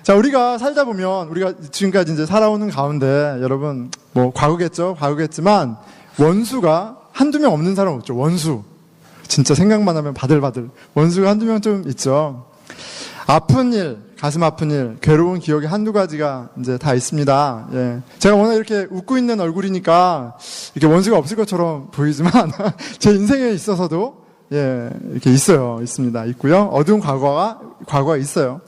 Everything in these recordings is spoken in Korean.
자, 우리가 살다 보면, 우리가 지금까지 이제 살아오는 가운데, 여러분, 뭐, 과거겠죠? 과거겠지만, 원수가 한두 명 없는 사람 없죠? 원수. 진짜 생각만 하면 바들바들. 원수가 한두 명 좀 있죠? 아픈 일, 가슴 아픈 일, 괴로운 기억이 한두 가지가 이제 다 있습니다. 예. 제가 워낙 이렇게 웃고 있는 얼굴이니까, 이렇게 원수가 없을 것처럼 보이지만, 제 인생에 있어서도, 예, 이렇게 있습니다. 있고요. 어두운 과거가 있어요.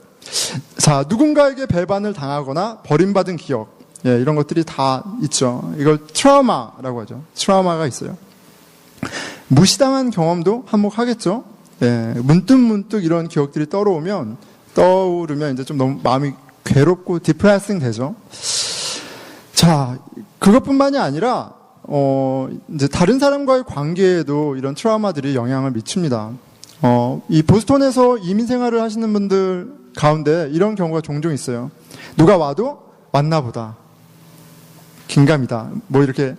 자, 누군가에게 배반을 당하거나 버림받은 기억, 예, 이런 것들이 다 있죠. 이걸 트라우마라고 하죠. 트라우마가 있어요. 무시당한 경험도 한몫하겠죠. 예, 문득 이런 기억들이 떠오르면 이제 좀 너무 마음이 괴롭고 디프레싱 되죠. 자, 그것뿐만이 아니라 이제 다른 사람과의 관계에도 이런 트라우마들이 영향을 미칩니다. 이 보스턴에서 이민 생활을 하시는 분들 가운데 이런 경우가 종종 있어요. 누가 와도 왔나 보다. 긴가미다. 뭐 이렇게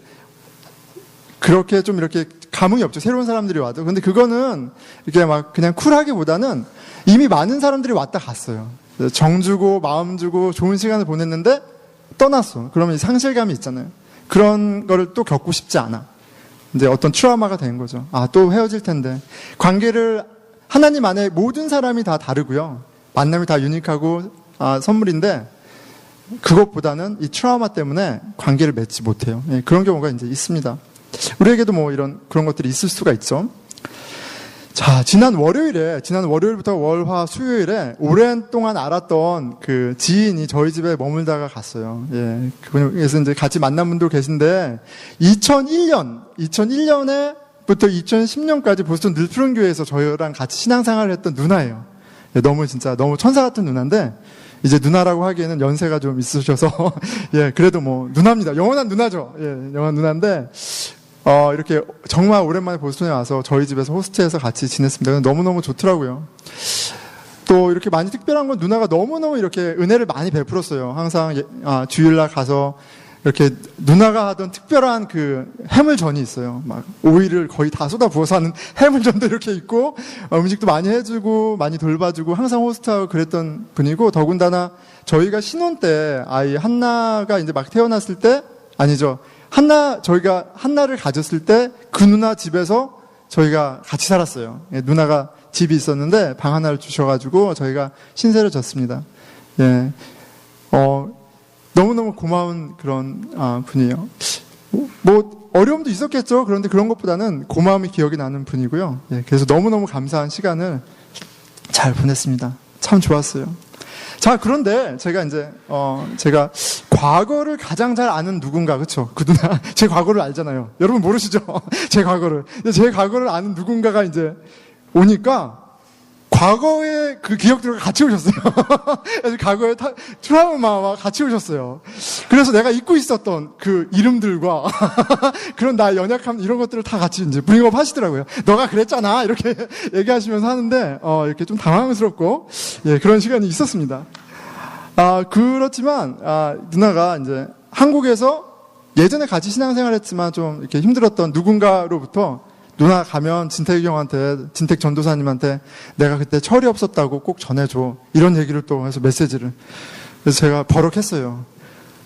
그렇게 좀 이렇게 감흥이 없죠. 새로운 사람들이 와도. 근데 그거는 이렇게 막 그냥 쿨하기보다는 이미 많은 사람들이 왔다 갔어요. 정 주고 마음 주고 좋은 시간을 보냈는데 떠났어. 그러면 상실감이 있잖아요. 그런 거를 또 겪고 싶지 않아. 이제 어떤 트라우마가 된 거죠. 아, 또 헤어질 텐데. 관계를 하나님 안에 모든 사람이 다 다르고요. 만남이 다 유니크하고 선물인데 그것보다는 이 트라우마 때문에 관계를 맺지 못해요. 예, 그런 경우가 이제 있습니다. 우리에게도 뭐 그런 것들이 있을 수가 있죠. 자, 지난 월요일부터 월화 수요일에 오랜 동안 알았던 그 지인이 저희 집에 머물다가 갔어요. 예. 그래서 이제 같이 만난 분도 계신데, 2001년에부터 2010년까지 보스턴 늘푸른 교회에서 저희랑 같이 신앙생활을 했던 누나예요. 예, 너무 천사 같은 누나인데, 이제 누나라고 하기에는 연세가 좀 있으셔서, 예, 그래도 뭐, 누나입니다. 영원한 누나죠. 예, 영원한 누나인데, 이렇게 정말 오랜만에 보스턴에 와서 저희 집에서 호스트해서 같이 지냈습니다. 너무너무 좋더라고요. 또 이렇게 많이 특별한 건 누나가 너무너무 이렇게 은혜를 많이 베풀었어요. 항상 주일날 가서 이렇게 누나가 하던 특별한 그 해물전이 있어요. 막 오일을 거의 다 쏟아 부어서 하는 해물전도 이렇게 있고, 음식도 많이 해주고 많이 돌봐주고 항상 호스트하고 그랬던 분이고, 더군다나 저희가 신혼 때 아이 한나가 이제 막 태어났을 때, 아니죠, 저희가 한나를 가졌을 때 그 누나 집에서 저희가 같이 살았어요. 예, 누나가 집이 있었는데 방 하나를 주셔가지고 저희가 신세를 졌습니다. 예, 너무너무 고마운 그런 분이에요. 뭐 어려움도 있었겠죠. 그런데 그런 것보다는 고마움이 기억이 나는 분이고요. 예, 그래서 너무너무 감사한 시간을 잘 보냈습니다. 참 좋았어요. 자, 그런데 제가 과거를 가장 잘 아는 누군가, 그쵸? 그 누나, 제 과거를 알잖아요. 여러분 모르시죠? 제 과거를 아는 누군가가 이제 오니까, 과거의 그 기억들과 같이 오셨어요. 그래서 과거의 트라우마와 같이 오셨어요. 그래서 내가 잊고 있었던 그 이름들과 그런 나의 연약함, 이런 것들을 다 같이 이제 브링업 하시더라고요. 너가 그랬잖아. 이렇게 얘기하시면서 하는데, 이렇게 좀 당황스럽고, 예, 그런 시간이 있었습니다. 그렇지만, 누나가 이제 한국에서 예전에 같이 신앙생활 했지만 좀 이렇게 힘들었던 누군가로부터 누나 가면 진택 전도사님한테 내가 그때 철이 없었다고 꼭 전해줘. 이런 얘기를 또 해서 메시지를. 그래서 제가 버럭했어요.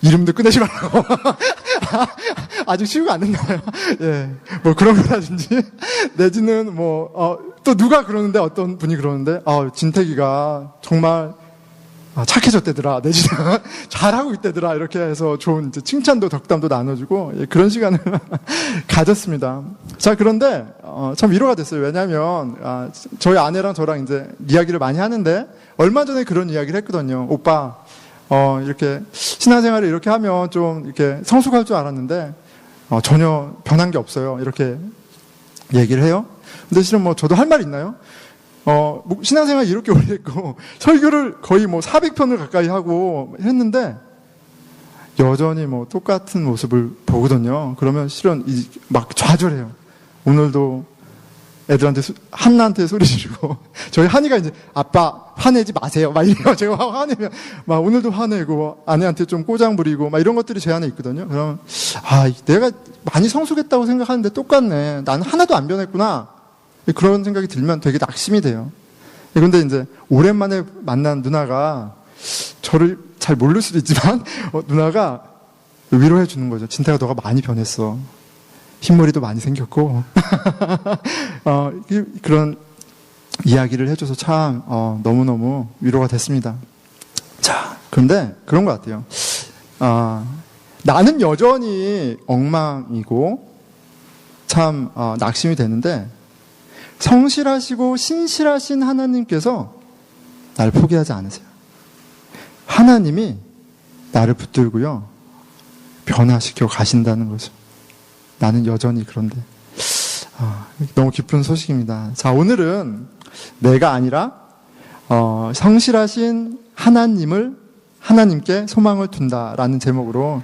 이름도 꺼내지 말라고. 아직 치유가 안 됐나요? 예. 뭐 그런 거라든지. 내지는 또 누가 그러는데, 어떤 분이 그러는데, 진택이가 정말 착해졌대더라. 내지는 잘하고 있대더라. 이렇게 해서 좋은 이제 칭찬도 덕담도 나눠주고, 예, 그런 시간을 가졌습니다. 자, 그런데 참 위로가 됐어요. 왜냐하면 저희 아내랑 저랑 이제 이야기를 많이 하는데, 얼마 전에 그런 이야기를 했거든요. 오빠, 이렇게 신앙생활을 이렇게 하면 좀 이렇게 성숙할 줄 알았는데 전혀 변한 게 없어요. 이렇게 얘기를 해요. 근데 실은 뭐 저도 할 말 있나요? 신앙생활 이렇게 오래 했고, 설교를 거의 400편을 가까이 하고 했는데, 여전히 똑같은 모습을 보거든요. 그러면 실은 막 좌절해요. 오늘도 애들한테, 한나한테 소리 지르고, 저희 한이가 이제, 아빠, 화내지 마세요. 막 이래요. 제가 화내면, 막 오늘도 화내고, 아내한테 좀 꼬장 부리고, 막 이런 것들이 제 안에 있거든요. 그러면, 내가 많이 성숙했다고 생각하는데 똑같네. 나는 하나도 안 변했구나. 그런 생각이 들면 되게 낙심이 돼요. 그런데 이제 오랜만에 만난 누나가 저를 잘 모를 수도 있지만 누나가 위로해 주는 거죠. 진태가 너가 많이 변했어. 흰머리도 많이 생겼고 그런 이야기를 해줘서 참 너무너무 위로가 됐습니다. 자, 그런데 그런 것 같아요. 나는 여전히 엉망이고 참 낙심이 되는데 성실하시고 신실하신 하나님께서 나를 포기하지 않으세요. 하나님이 나를 붙들고요 변화시켜 가신다는 거죠. 나는 여전히 그런데 너무 기쁜 소식입니다. 자, 오늘은 내가 아니라 성실하신 하나님께 소망을 둔다라는 제목으로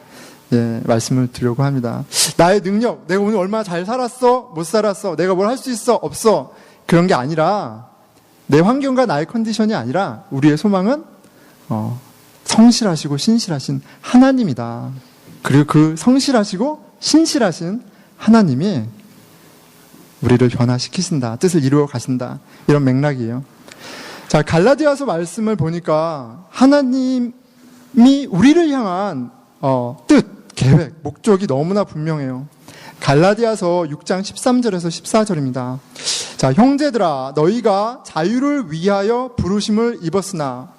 말씀을 드리려고 합니다. 나의 능력, 내가 오늘 얼마나 잘 살았어? 못 살았어? 내가 뭘 할 수 있어? 없어? 그런 게 아니라 내 환경과 나의 컨디션이 아니라 우리의 소망은 성실하시고 신실하신 하나님이다. 그리고 그 성실하시고 신실하신 하나님이 우리를 변화시키신다. 뜻을 이루어 가신다. 이런 맥락이에요. 자, 갈라디아서 말씀을 보니까 하나님이 우리를 향한 뜻, 계획, 목적이 너무나 분명해요. 갈라디아서 6장 13절에서 14절입니다. 자, 형제들아 너희가 자유를 위하여 부르심을 입었으나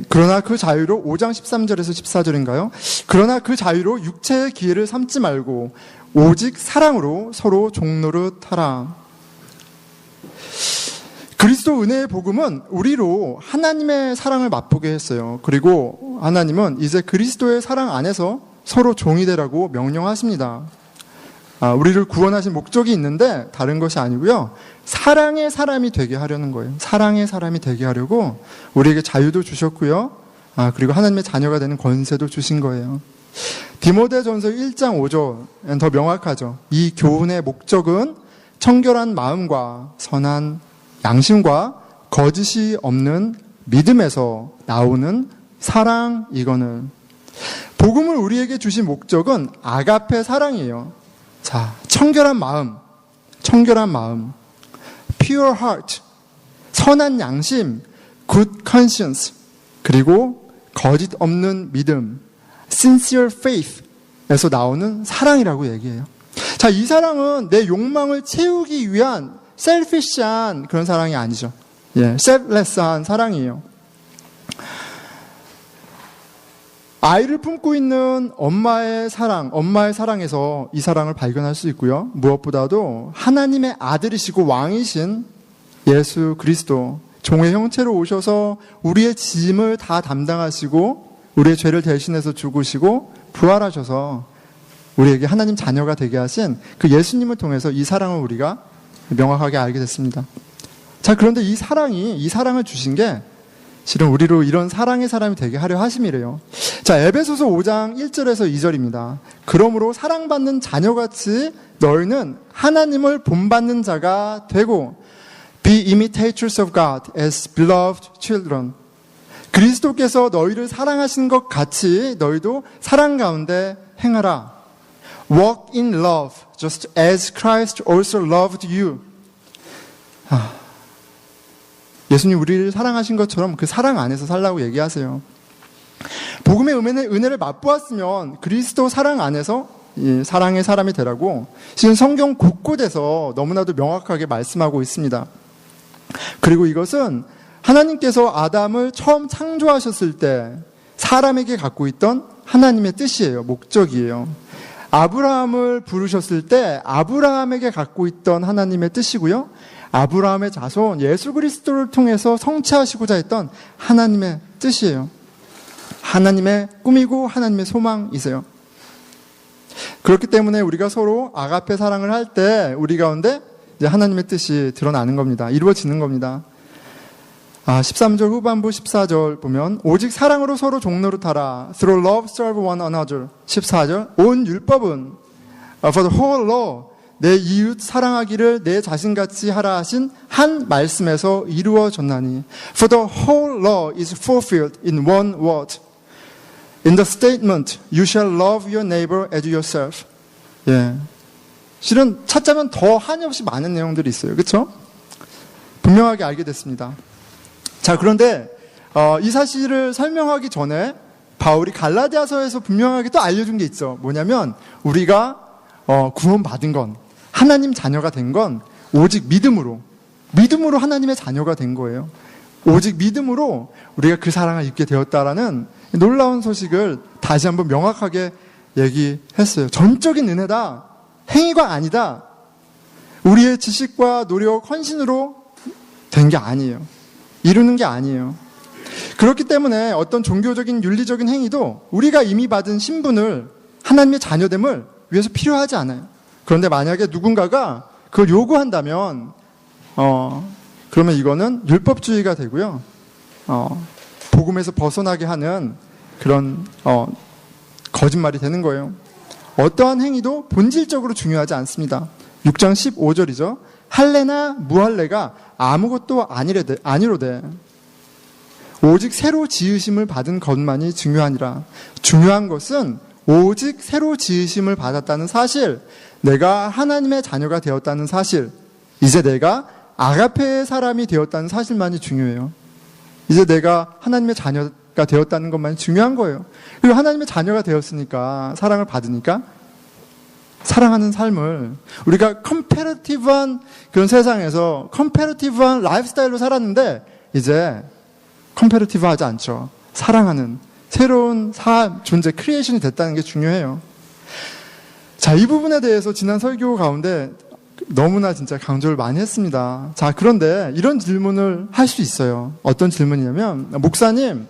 그러나 그 자유로 5장 13절에서 14절인가요? 그러나 그 자유로 육체의 기회를 삼지 말고 오직 사랑으로 서로 종노릇하라. 그리스도 은혜의 복음은 우리로 하나님의 사랑을 맛보게 했어요. 그리고 하나님은 이제 그리스도의 사랑 안에서 서로 종이 되라고 명령하십니다. 우리를 구원하신 목적이 있는데 다른 것이 아니고요. 사랑의 사람이 되게 하려는 거예요. 사랑의 사람이 되게 하려고 우리에게 자유도 주셨고요. 그리고 하나님의 자녀가 되는 권세도 주신 거예요. 디모데전서 1장 5절은 더 명확하죠. 이 교훈의 목적은 청결한 마음과 선한 양심과 거짓이 없는 믿음에서 나오는 사랑이거늘. 복음을 우리에게 주신 목적은 아가페 사랑이에요. 자, 청결한 마음, pure heart, 선한 양심, good conscience, 그리고 거짓 없는 믿음, sincere faith에서 나오는 사랑이라고 얘기해요. 자, 이 사랑은 내 욕망을 채우기 위한 selfish한 그런 사랑이 아니죠. selfless한 사랑이에요. 아이를 품고 있는 엄마의 사랑에서 이 사랑을 발견할 수 있고요. 무엇보다도 하나님의 아들이시고 왕이신 예수 그리스도, 종의 형체로 오셔서 우리의 짐을 다 담당하시고 우리의 죄를 대신해서 죽으시고 부활하셔서 우리에게 하나님 자녀가 되게 하신 그 예수님을 통해서 이 사랑을 우리가 명확하게 알게 됐습니다. 자, 그런데 이 사랑을 주신 게 실은 우리로 이런 사랑의 사람이 되게 하려 하심이래요. 자, 에베소서 5장 1절에서 2절입니다. 그러므로 사랑받는 자녀같이 너희는 하나님을 본받는 자가 되고 Be imitators of God as beloved children. 그리스도께서 너희를 사랑하신 것 같이 너희도 사랑 가운데 행하라. Walk in love, just as Christ also loved you. 예수님 우리를 사랑하신 것처럼 그 사랑 안에서 살라고 얘기하세요. 복음의 은혜를 맛보았으면 그리스도 사랑 안에서 이 사랑의 사람이 되라고 지금 성경 곳곳에서 너무나도 명확하게 말씀하고 있습니다. 그리고 이것은 하나님께서 아담을 처음 창조하셨을 때 사람에게 갖고 있던 하나님의 뜻이에요. 목적이에요. 아브라함을 부르셨을 때 아브라함에게 갖고 있던 하나님의 뜻이고요. 아브라함의 자손 예수 그리스도를 통해서 성취하시고자 했던 하나님의 뜻이에요. 하나님의 꿈이고 하나님의 소망이세요. 그렇기 때문에 우리가 서로 아가페 사랑을 할 때 우리 가운데 이제 하나님의 뜻이 드러나는 겁니다. 이루어지는 겁니다. 13절 후반부 14절 보면 오직 사랑으로 서로 종노릇하라. Through love serve one another. 14절 온 율법은 for the whole law 내 이웃 사랑하기를 내 자신같이 하라 하신 한 말씀에서 이루어졌나니 For the whole law is fulfilled in one word. In the statement, you shall love your neighbor as yourself. 실은 찾자면 더 한없이 많은 내용들이 있어요. 그렇죠? 분명하게 알게 됐습니다. 자, 그런데 이 사실을 설명하기 전에 바울이 갈라디아서에서 분명하게 또 알려준 게 있죠. 뭐냐면 우리가 구원받은 건, 하나님 자녀가 된 건 오직 믿음으로 하나님의 자녀가 된 거예요. 오직 믿음으로 우리가 그 사랑을 입게 되었다라는 놀라운 소식을 다시 한번 명확하게 얘기했어요. 전적인 은혜다. 행위가 아니다. 우리의 지식과 노력, 헌신으로 된 게 아니에요. 이루는 게 아니에요. 그렇기 때문에 어떤 종교적인 윤리적인 행위도 우리가 이미 받은 신분을, 하나님의 자녀됨을 위해서 필요하지 않아요. 그런데 만약에 누군가가 그걸 요구한다면 그러면 이거는 율법주의가 되고요. 복음에서 벗어나게 하는 그런 거짓말이 되는 거예요. 어떠한 행위도 본질적으로 중요하지 않습니다. 6장 15절이죠. 할례나 무할례가 아무것도 아니로되 오직 새로 지으심을 받은 것만이 중요하니라. 중요한 것은 오직 새로 지으심을 받았다는 사실, 내가 하나님의 자녀가 되었다는 사실, 이제 내가 아가페의 사람이 되었다는 사실만이 중요해요. 이제 내가 하나님의 자녀가 되었다는 것만이 중요한 거예요. 그리고 하나님의 자녀가 되었으니까, 사랑을 받으니까 사랑하는 삶을, 우리가 컴패러티브한 그런 세상에서 컴패러티브한 라이프스타일로 살았는데 이제 컴패러티브 하지 않죠. 사랑하는 새로운 삶, 존재, 크리에이션이 됐다는 게 중요해요. 자, 이 부분에 대해서 지난 설교 가운데 너무나 진짜 강조를 많이 했습니다. 자, 그런데 이런 질문을 할 수 있어요. 어떤 질문이냐면, 목사님,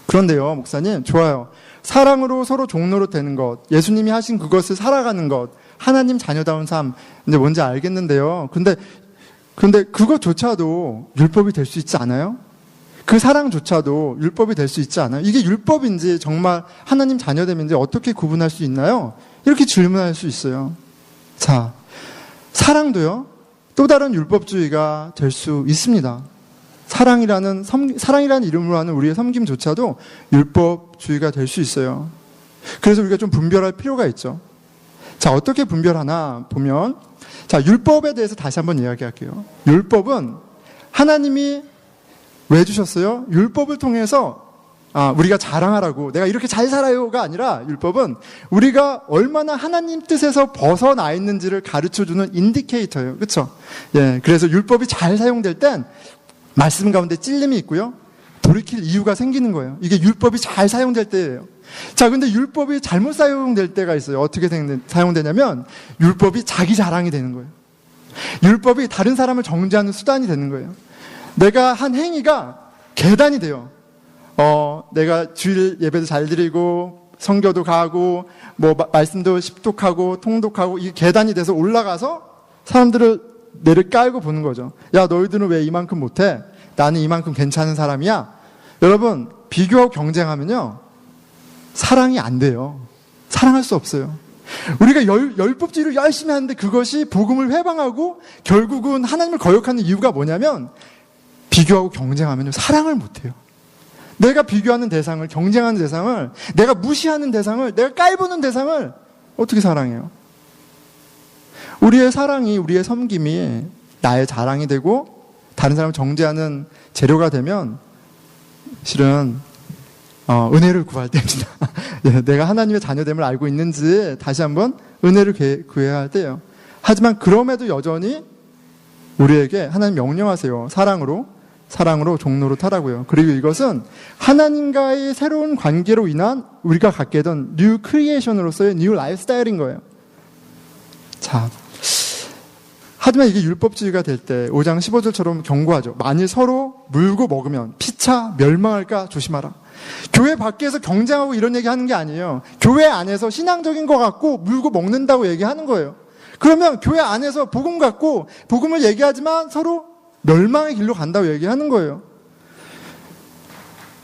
그런데요, 목사님, 좋아요. 사랑으로 서로 종로로 되는 것, 예수님이 하신 그것을 살아가는 것, 하나님 자녀다운 삶, 이제 뭔지 알겠는데요. 근데 그것조차도 율법이 될 수 있지 않아요? 그 사랑조차도 율법이 될 수 있지 않아요? 이게 율법인지 정말 하나님 자녀됨인지 어떻게 구분할 수 있나요? 이렇게 질문할 수 있어요. 자, 사랑도요, 또 다른 율법주의가 될 수 있습니다. 사랑이라는 이름으로 하는 우리의 섬김조차도 율법주의가 될 수 있어요. 그래서 우리가 좀 분별할 필요가 있죠. 자, 어떻게 분별하나 보면, 자, 율법에 대해서 다시 한번 이야기할게요. 율법은 하나님이 왜 주셨어요? 율법을 통해서 우리가 자랑하라고, 내가 이렇게 잘 살아요가 아니라, 율법은 우리가 얼마나 하나님 뜻에서 벗어나 있는지를 가르쳐주는 인디케이터예요. 그렇죠? 예, 그래서 율법이 잘 사용될 땐 말씀 가운데 찔림이 있고요, 돌이킬 이유가 생기는 거예요. 이게 율법이 잘 사용될 때예요. 자, 근데 율법이 잘못 사용될 때가 있어요. 어떻게 사용되냐면, 율법이 자기 자랑이 되는 거예요. 율법이 다른 사람을 정죄하는 수단이 되는 거예요. 내가 한 행위가 계단이 돼요. 내가 주일 예배도 잘 드리고, 성교도 가고, 말씀도 십독하고, 통독하고, 이게 계단이 돼서 올라가서 사람들을 내를 깔고 보는 거죠. 야, 너희들은 왜 이만큼 못해? 나는 이만큼 괜찮은 사람이야? 여러분, 비교하고 경쟁하면요, 사랑이 안 돼요. 사랑할 수 없어요. 우리가 율법주의를 열심히 하는데 그것이 복음을 회방하고 결국은 하나님을 거역하는 이유가 뭐냐면, 비교하고 경쟁하면 사랑을 못해요. 내가 비교하는 대상을, 경쟁하는 대상을, 내가 무시하는 대상을, 내가 깔보는 대상을 어떻게 사랑해요? 우리의 사랑이, 우리의 섬김이 나의 자랑이 되고 다른 사람을 정죄하는 재료가 되면 실은 은혜를 구할 때입니다. 내가 하나님의 자녀됨을 알고 있는지 다시 한번 은혜를 구해야 할 때예요. 하지만 그럼에도 여전히 우리에게 하나님 명령하세요. 사랑으로 종로로 타라고요. 그리고 이것은 하나님과의 새로운 관계로 인한 우리가 갖게 된 뉴 크리에이션으로서의 뉴 라이프스타일인 거예요. 자, 하지만 이게 율법주의가 될 때 5장 15절처럼 경고하죠. 만일 서로 물고 먹으면 피차 멸망할까 조심하라. 교회 밖에서 경쟁하고 이런 얘기하는 게 아니에요. 교회 안에서 신앙적인 거 갖고 물고 먹는다고 얘기하는 거예요. 그러면 교회 안에서 복음 갖고 복음을 얘기하지만 서로 멸망의 길로 간다고 얘기하는 거예요.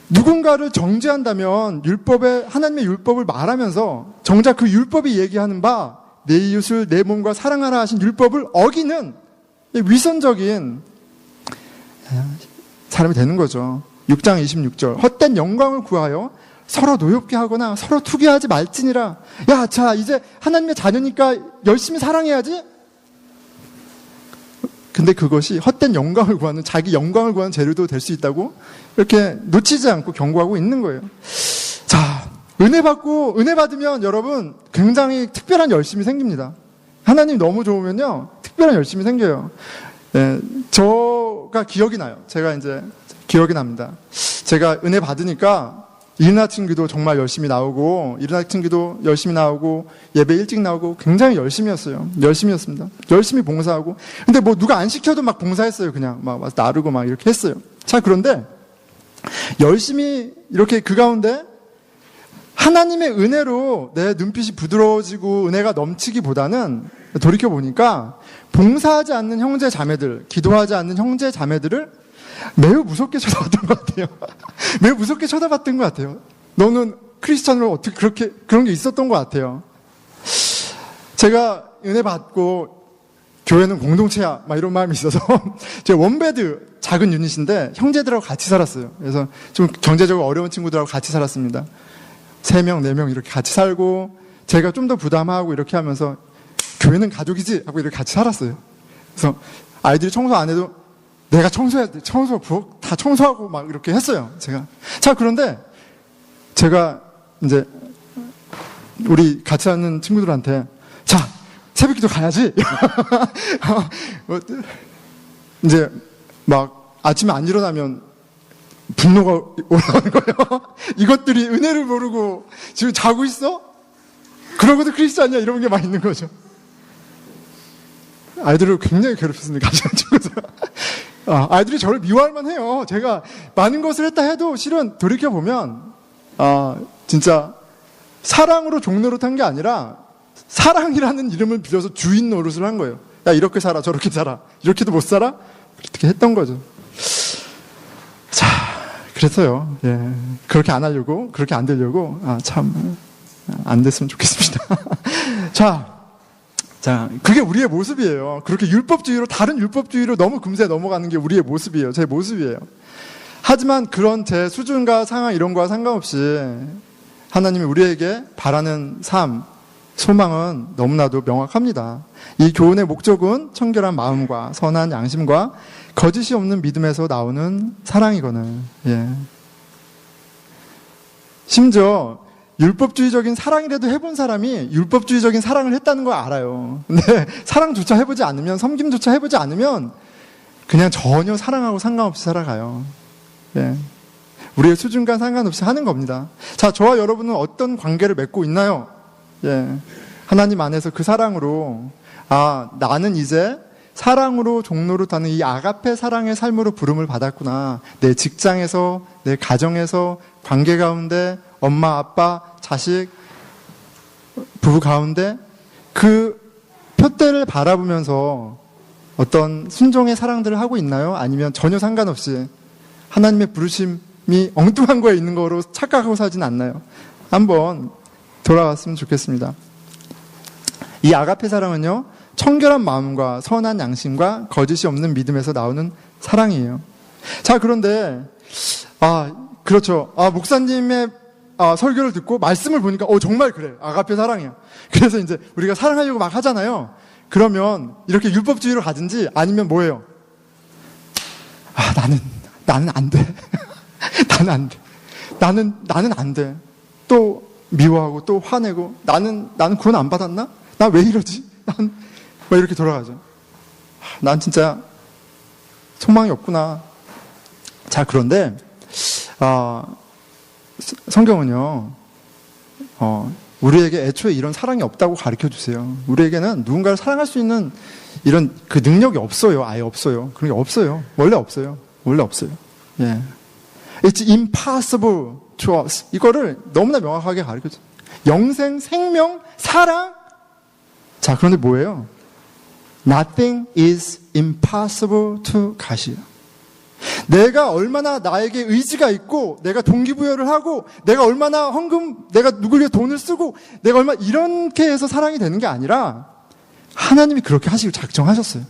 누군가를 정죄한다면 하나님의 율법을 말하면서 정작 그 율법이 얘기하는 바, 내 이웃을 내 몸과 사랑하라 하신 율법을 어기는 위선적인 사람이 되는 거죠. 6장 26절, 헛된 영광을 구하여 서로 노엽게 하거나 서로 투기하지 말지니라. 야, 자, 이제 하나님의 자녀니까 열심히 사랑해야지. 근데 그것이 헛된 영광을 구하는, 자기 영광을 구하는 재료도 될 수 있다고 이렇게 놓치지 않고 경고하고 있는 거예요. 자, 은혜 받으면 여러분 굉장히 특별한 열심이 생깁니다. 하나님 너무 좋으면요, 특별한 열심이 생겨요. 예, 저가 기억이 나요. 제가 이제 기억이 납니다. 제가 은혜 받으니까 이른 아침 기도 정말 열심히 나오고, 이른 아침 기도 열심히 나오고, 예배 일찍 나오고, 굉장히 열심이었습니다. 열심히 봉사하고. 근데 뭐 누가 안 시켜도 막 봉사했어요. 그냥 막 와서 나르고 막 이렇게 했어요. 자, 그런데 열심히 이렇게 그 가운데 하나님의 은혜로 내 눈빛이 부드러워지고 은혜가 넘치기보다는 돌이켜보니까 봉사하지 않는 형제 자매들, 기도하지 않는 형제 자매들을 매우 무섭게 쳐다봤던 것 같아요. 매우 무섭게 쳐다봤던 것 같아요. 너는 크리스찬으로 어떻게 그런 게 있었던 것 같아요. 제가 은혜 받고 교회는 공동체야 막 이런 마음이 있어서 제가 원베드 작은 유닛인데 형제들하고 같이 살았어요. 그래서 좀 경제적으로 어려운 친구들하고 같이 살았습니다. 3명, 4명 이렇게 같이 살고, 제가 좀 더 부담하고 이렇게 하면서 교회는 가족이지 하고 이렇게 같이 살았어요. 그래서 아이들이 청소 안 해도 내가 청소해야 돼. 다 청소하고 막 이렇게 했어요. 제가. 자, 그런데 제가 이제 우리 같이 사는 친구들한테, 자, 새벽 기도 가야지. 이제 막 아침에 안 일어나면 분노가 올라오는 거예요. 이것들이 은혜를 모르고 지금 자고 있어? 그러고도 크리스찬이야? 이런 게 막 있는 거죠. 아이들을 굉장히 괴롭혔습니다. 같이 친구들. 아이들이 저를 미워할 만해요. 제가 많은 것을 했다 해도 실은 돌이켜보면 진짜 사랑으로 종노릇 한 게 아니라 사랑이라는 이름을 빌려서 주인 노릇을 한 거예요. 야, 이렇게 살아, 저렇게 살아, 이렇게도 못 살아? 그렇게 했던 거죠. 자, 그래서요, 예, 그렇게 안 하려고, 그렇게 안 되려고, 참, 안 됐으면 좋겠습니다. 자, 그게 우리의 모습이에요. 그렇게 다른 율법주의로 너무 금세 넘어가는 게 우리의 모습이에요. 제 모습이에요. 하지만 그런 제 수준과 상황 이런 거와 상관없이 하나님이 우리에게 바라는 삶, 소망은 너무나도 명확합니다. 이 교훈의 목적은 청결한 마음과 선한 양심과 거짓이 없는 믿음에서 나오는 사랑이거늘. 예. 심지어 율법주의적인 사랑이라도 해본 사람이 율법주의적인 사랑을 했다는 걸 알아요. 근데 사랑조차 해보지 않으면, 섬김조차 해보지 않으면 그냥 전혀 사랑하고 상관없이 살아가요. 예. 우리의 수준과 상관없이 하는 겁니다. 자, 저와 여러분은 어떤 관계를 맺고 있나요? 예. 하나님 안에서 그 사랑으로, 나는 이제 사랑으로 종노릇하는 이 아가페 사랑의 삶으로 부름을 받았구나. 내 직장에서, 내 가정에서, 관계 가운데, 엄마, 아빠, 자식, 부부 가운데 그 표대를 바라보면서 어떤 순종의 사랑들을 하고 있나요? 아니면 전혀 상관없이 하나님의 부르심이 엉뚱한 거에 있는 거로 착각하고 사진 않나요? 한번 돌아왔으면 좋겠습니다. 이 아가페 사랑은요, 청결한 마음과 선한 양심과 거짓이 없는 믿음에서 나오는 사랑이에요. 자, 그런데 그렇죠. 목사님의 설교를 듣고 말씀을 보니까 정말 그래. 아가페 사랑이야. 그래서 이제 우리가 사랑하려고 막 하잖아요. 그러면 이렇게 율법주의로 가든지 아니면 뭐예요? 나는 안 돼. 나는 안 돼. 나는 안 돼. 또 미워하고 또 화내고 나는 구원 안 받았나? 나 왜 이러지? 뭐 이렇게 돌아가죠. 난 진짜 소망이 없구나. 자, 그런데 성경은요, 우리에게 애초에 이런 사랑이 없다고 가르쳐 주세요. 우리에게는 누군가를 사랑할 수 있는 이런 그 능력이 없어요. 아예 없어요. 그런 게 없어요. 원래 없어요. 예. It's impossible to us. 이거를 너무나 명확하게 가르쳐 줘요. 영생, 생명, 사랑. 자, 그런데 뭐예요? Nothing is impossible to God이에요. 내가 얼마나 나에게 의지가 있고, 내가 동기부여를 하고, 내가 얼마나 내가 누굴 위해 돈을 쓰고, 내가 얼마나 이렇게 해서 사랑이 되는 게 아니라, 하나님이 그렇게 하시기로 작정하셨어요.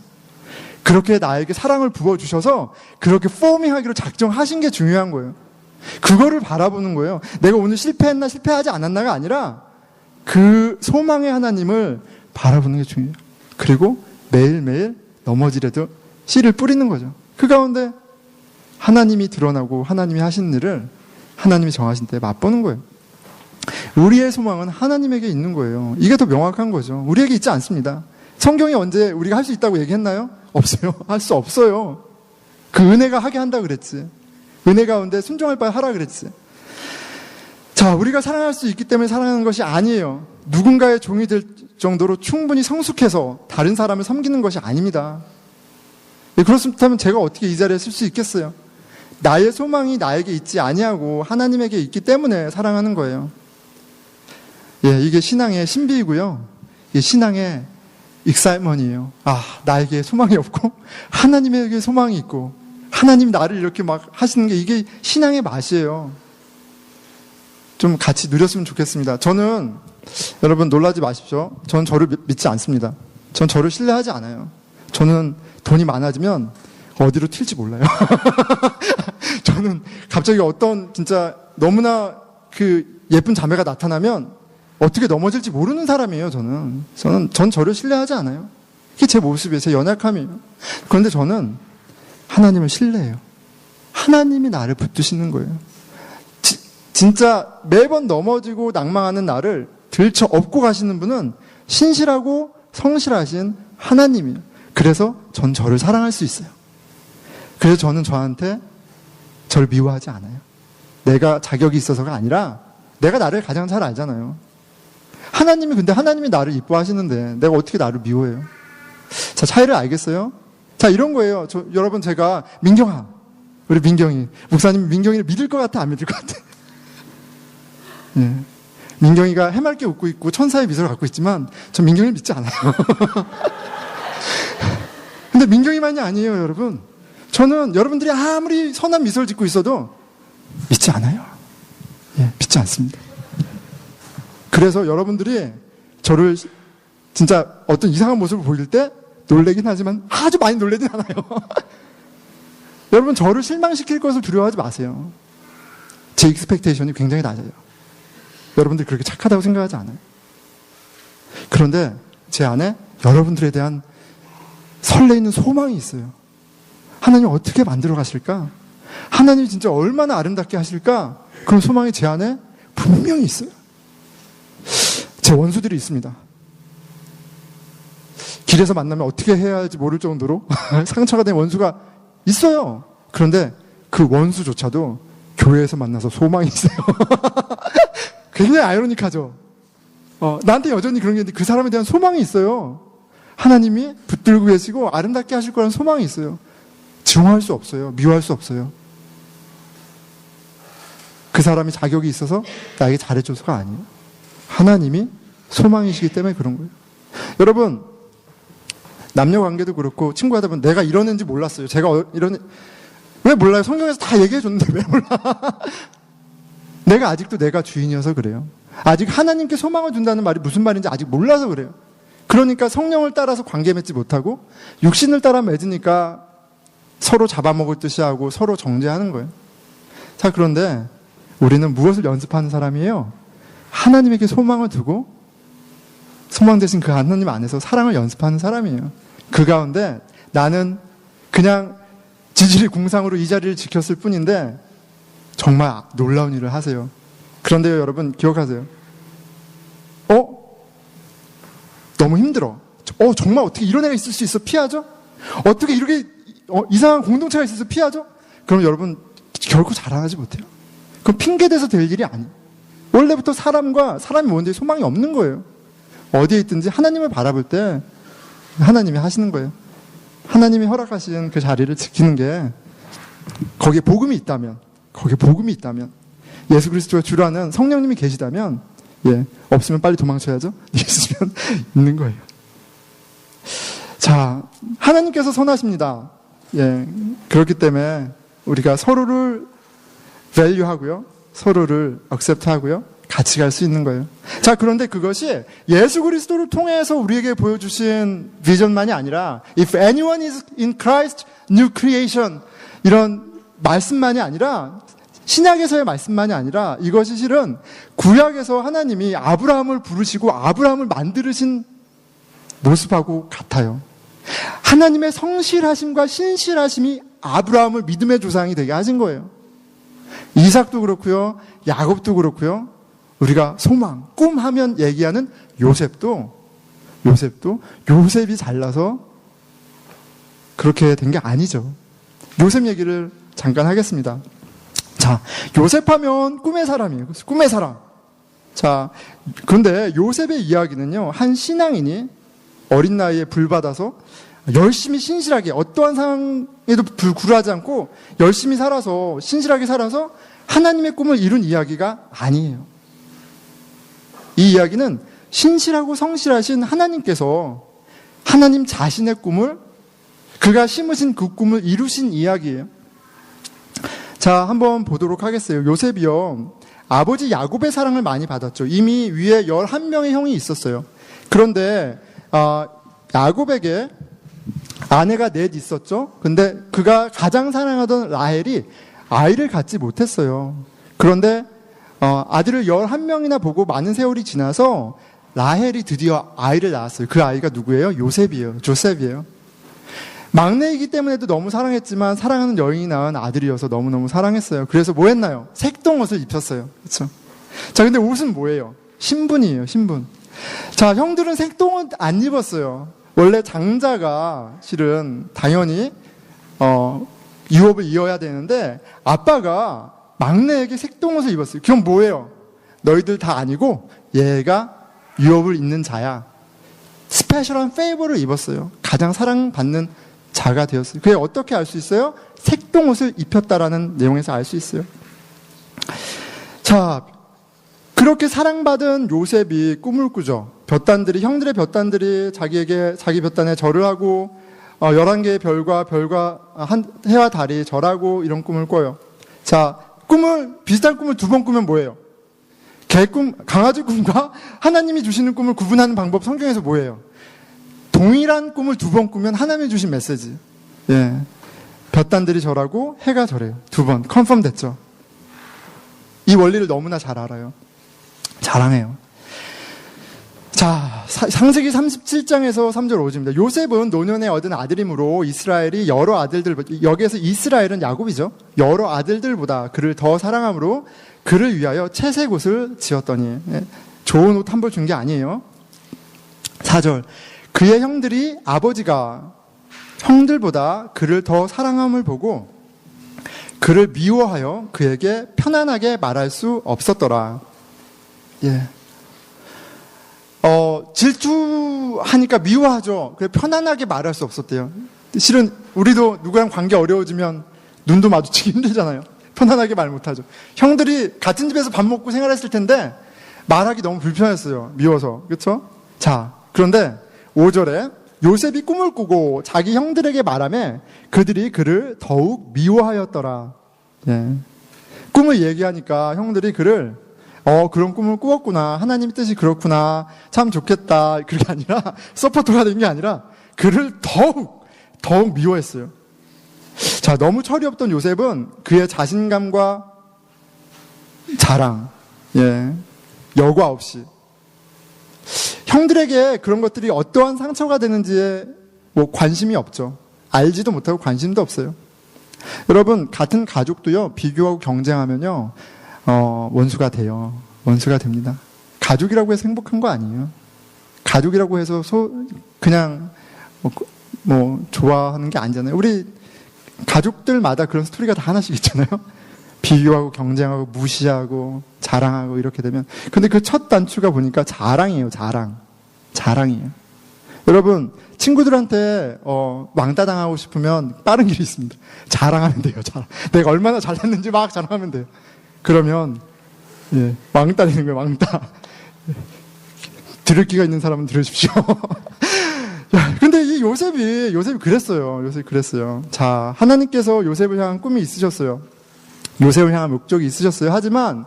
그렇게 나에게 사랑을 부어주셔서, 그렇게 포밍하기로 작정하신 게 중요한 거예요. 그거를 바라보는 거예요. 내가 오늘 실패했나, 실패하지 않았나가 아니라, 그 소망의 하나님을 바라보는 게 중요해요. 그리고 매일매일 넘어지려도 씨를 뿌리는 거죠. 그 가운데 하나님이 드러나고 하나님이 하신 일을 하나님이 정하신 때에 맛보는 거예요. 우리의 소망은 하나님에게 있는 거예요. 이게 더 명확한 거죠. 우리에게 있지 않습니다. 성경이 언제 우리가 할 수 있다고 얘기했나요? 없어요. 할 수 없어요. 그 은혜가 하게 한다 그랬지. 은혜 가운데 순종할 바에 하라 그랬지. 자, 우리가 사랑할 수 있기 때문에 사랑하는 것이 아니에요. 누군가의 종이 될 정도로 충분히 성숙해서 다른 사람을 섬기는 것이 아닙니다. 그렇다면 제가 어떻게 이 자리에 쓸 수 있겠어요? 나의 소망이 나에게 있지 아니하고 하나님에게 있기 때문에 사랑하는 거예요. 이게 신앙의 신비이고요. 이게 신앙의 익사이먼이에요. 나에게 소망이 없고 하나님에게 소망이 있고 하나님이 나를 이렇게 막 하시는 게 이게 신앙의 맛이에요. 좀 같이 누렸으면 좋겠습니다. 저는 여러분 놀라지 마십시오. 저는 저를 믿지 않습니다. 전 저를 신뢰하지 않아요. 저는 돈이 많아지면 어디로 튈지 몰라요. 저는 갑자기 어떤 진짜 너무나 그 예쁜 자매가 나타나면 어떻게 넘어질지 모르는 사람이에요. 전 저를 신뢰하지 않아요. 이게 제 모습이에요. 제 연약함이에요. 그런데 저는 하나님을 신뢰해요. 하나님이 나를 붙드시는 거예요. 진짜 매번 넘어지고 낭망하는 나를 들쳐 업고 가시는 분은 신실하고 성실하신 하나님이에요. 그래서 전 저를 사랑할 수 있어요. 그래서 저는 저한테 저를 미워하지 않아요. 내가 자격이 있어서가 아니라 내가 나를 가장 잘 알잖아요. 근데 하나님이 나를 이뻐하시는데 내가 어떻게 나를 미워해요? 자, 차이를 알겠어요? 자, 이런 거예요. 여러분, 제가 민경아, 우리 민경이, 목사님 민경이를 믿을 것 같아, 안 믿을 것 같아? 예. 민경이가 해맑게 웃고 있고 천사의 미소를 갖고 있지만 전 민경이를 믿지 않아요. 근데 민경이만이 아니에요, 여러분. 저는 여러분들이 아무리 선한 미소를 짓고 있어도 믿지 않아요. 믿지 않습니다. 그래서 여러분들이 저를 진짜 어떤 이상한 모습을 보일 때 놀래긴 하지만 아주 많이 놀래진 않아요. 여러분, 저를 실망시킬 것을 두려워하지 마세요. 제 익스펙테이션이 굉장히 낮아요. 여러분들이 그렇게 착하다고 생각하지 않아요. 그런데 제 안에 여러분들에 대한 설레이는 소망이 있어요. 하나님 어떻게 만들어 가실까? 하나님이 진짜 얼마나 아름답게 하실까? 그런 소망이 제 안에 분명히 있어요. 제 원수들이 있습니다. 길에서 만나면 어떻게 해야 할지 모를 정도로 상처가 된 원수가 있어요. 그런데 그 원수조차도 교회에서 만나서 소망이 있어요. 굉장히 아이러니하죠. 나한테 여전히 그런 게 있는데 그 사람에 대한 소망이 있어요. 하나님이 붙들고 계시고 아름답게 하실 거라는 소망이 있어요. 증오할 수 없어요. 미워할 수 없어요. 그 사람이 자격이 있어서 나에게 잘해줘서가 아니에요. 하나님이 소망이시기 때문에 그런 거예요. 여러분, 남녀 관계도 그렇고 친구 하다 보면 내가 이런 애인지 몰랐어요. 제가 왜 몰라요? 성경에서 다 얘기해 줬는데 왜 몰라? 내가 아직도 내가 주인이어서 그래요. 아직 하나님께 소망을 둔다는 말이 무슨 말인지 아직 몰라서 그래요. 그러니까 성령을 따라서 관계 맺지 못하고 육신을 따라 맺으니까 서로 잡아먹을 듯이 하고 서로 정죄하는 거예요. 자, 그런데 우리는 무엇을 연습하는 사람이에요? 하나님에게 소망을 두고 소망 대신 그 하나님 안에서 사랑을 연습하는 사람이에요. 그 가운데 나는 그냥 지질이 공상으로 이 자리를 지켰을 뿐인데 정말 놀라운 일을 하세요. 그런데요, 여러분 기억하세요. 너무 힘들어. 정말 어떻게 이런 애가 있을 수 있어? 피하죠? 어떻게 이렇게 이상한 공동체가 있어서 피하죠? 그럼 여러분 결코 자라나지 못해요. 그럼 핑계대서 될 일이 아니에요. 원래부터 사람이 뭔지 소망이 없는 거예요. 어디에 있든지 하나님을 바라볼 때 하나님이 하시는 거예요. 하나님이 허락하신 그 자리를 지키는 게 거기에 복음이 있다면 예수 그리스도가 주라는 성령님이 계시다면 없으면 빨리 도망쳐야죠. 있으면 있는 거예요. 자, 하나님께서 선하십니다. 그렇기 때문에 우리가 서로를 value하고요, 서로를 accept하고요, 같이 갈 수 있는 거예요. 자, 그런데 그것이 예수 그리스도를 통해서 우리에게 보여주신 비전만이 아니라 If anyone is in Christ, new creation 이런 말씀만이 아니라 신약에서의 말씀만이 아니라 이것이 실은 구약에서 하나님이 아브라함을 부르시고 아브라함을 만드신 모습하고 같아요. 하나님의 성실하심과 신실하심이 아브라함을 믿음의 조상이 되게 하신 거예요. 이삭도 그렇고요, 야곱도 그렇고요. 우리가 소망, 꿈 하면 얘기하는 요셉도 요셉이 잘나서 그렇게 된 게 아니죠. 요셉 얘기를 잠깐 하겠습니다. 자, 요셉 하면 꿈의 사람이에요. 꿈의 사람. 자, 그런데 요셉의 이야기는요, 한 신앙인이 어린 나이에 불받아서 열심히 신실하게 어떠한 상황에도 굴하지 않고 열심히 살아서 신실하게 살아서 하나님의 꿈을 이룬 이야기가 아니에요. 이 이야기는 신실하고 성실하신 하나님께서 하나님 자신의 꿈을, 그가 심으신 그 꿈을 이루신 이야기예요. 자, 한번 보도록 하겠어요. 요셉이요, 아버지 야곱의 사랑을 많이 받았죠. 이미 위에 11명의 형이 있었어요. 그런데 야곱에게 아내가 넷 있었죠. 근데 그가 가장 사랑하던 라헬이 아이를 갖지 못했어요. 그런데 아들을 11명이나 보고 많은 세월이 지나서 라헬이 드디어 아이를 낳았어요. 그 아이가 누구예요? 요셉이에요. 조셉이에요. 막내이기 때문에도 너무 사랑했지만 사랑하는 여인이 낳은 아들이어서 너무너무 사랑했어요. 그래서 뭐 했나요? 색동옷을 입혔어요. 그렇죠? 자, 근데 옷은 뭐예요? 신분이에요. 신분. 자, 형들은 색동옷 안 입었어요. 원래 장자가 실은 당연히 유업을 이어야 되는데 아빠가 막내에게 색동옷을 입었어요. 그건 뭐예요? 너희들 다 아니고 얘가 유업을 잇는 자야. 스페셜한 페이버를 입었어요. 가장 사랑받는 자가 되었어요. 그게 어떻게 알 수 있어요? 색동옷을 입혔다라는 내용에서 알 수 있어요. 자, 그렇게 사랑받은 요셉이 꿈을 꾸죠. 형들의 벼단들이 자기 벼단에 절을 하고 11개의 별과 해와 달이 절하고 이런 꿈을 꿔요. 자, 비슷한 꿈을 2번 꾸면 뭐예요? 강아지 꿈과 하나님이 주시는 꿈을 구분하는 방법, 성경에서 뭐예요? 동일한 꿈을 2번 꾸면 하나님이 주신 메시지. 예. 벼단들이 절하고 해가 절해요. 2번. 컨펌 됐죠. 이 원리를 너무나 잘 알아요. 자랑해요. 자, 창세기 37장에서 3절 5절입니다. 요셉은 노년에 얻은 아들이므로 이스라엘이 여기에서 이스라엘은 야곱이죠. 여러 아들들보다 그를 더 사랑함으로 그를 위하여 채색 옷을 지었더니, 좋은 옷 한 벌 준 게 아니에요. 4절, 그의 형들이 아버지가 형들보다 그를 더 사랑함을 보고 그를 미워하여 그에게 편안하게 말할 수 없었더라. 예. 질투하니까 미워하죠. 그래, 편안하게 말할 수 없었대요. 실은 우리도 누구랑 관계 어려워지면 눈도 마주치기 힘들잖아요. 편안하게 말 못하죠. 형들이 같은 집에서 밥 먹고 생활했을 텐데 말하기 너무 불편했어요. 미워서. 그렇죠? 자, 그런데 5절에 요셉이 꿈을 꾸고 자기 형들에게 말하며 그들이 그를 더욱 미워하였더라. 예. 꿈을 얘기하니까 형들이 그를 그런 꿈을 꾸었구나. 하나님 뜻이 그렇구나. 참 좋겠다. 그게 아니라 서포터가 된 게 아니라 그를 더욱 미워했어요. 자, 너무 철이 없던 요셉은 그의 자신감과 자랑, 여과 없이 형들에게 그런 것들이 어떠한 상처가 되는지에 관심이 없죠. 알지도 못하고 관심도 없어요. 여러분, 같은 가족도요, 비교하고 경쟁하면요, 원수가 돼요. 원수가 됩니다. 가족이라고 해서 행복한 거 아니에요. 가족이라고 해서 그냥 좋아하는 게 아니잖아요. 우리 가족들마다 그런 스토리가 다 하나씩 있잖아요. 비교하고 경쟁하고 무시하고 자랑하고 이렇게 되면. 근데 그 첫 단추가 보니까 자랑이에요. 자랑이에요. 여러분, 친구들한테 왕따 당하고 싶으면 빠른 길이 있습니다. 자랑하면 돼요. 내가 얼마나 잘했는지 막 자랑하면 돼요. 그러면 왕따 되는 거예요. 왕따. 들을 기가 있는 사람은 들으십시오. 근데 이 요셉이 그랬어요. 자, 하나님께서 요셉을 향한 꿈이 있으셨어요. 요셉을 향한 목적이 있으셨어요. 하지만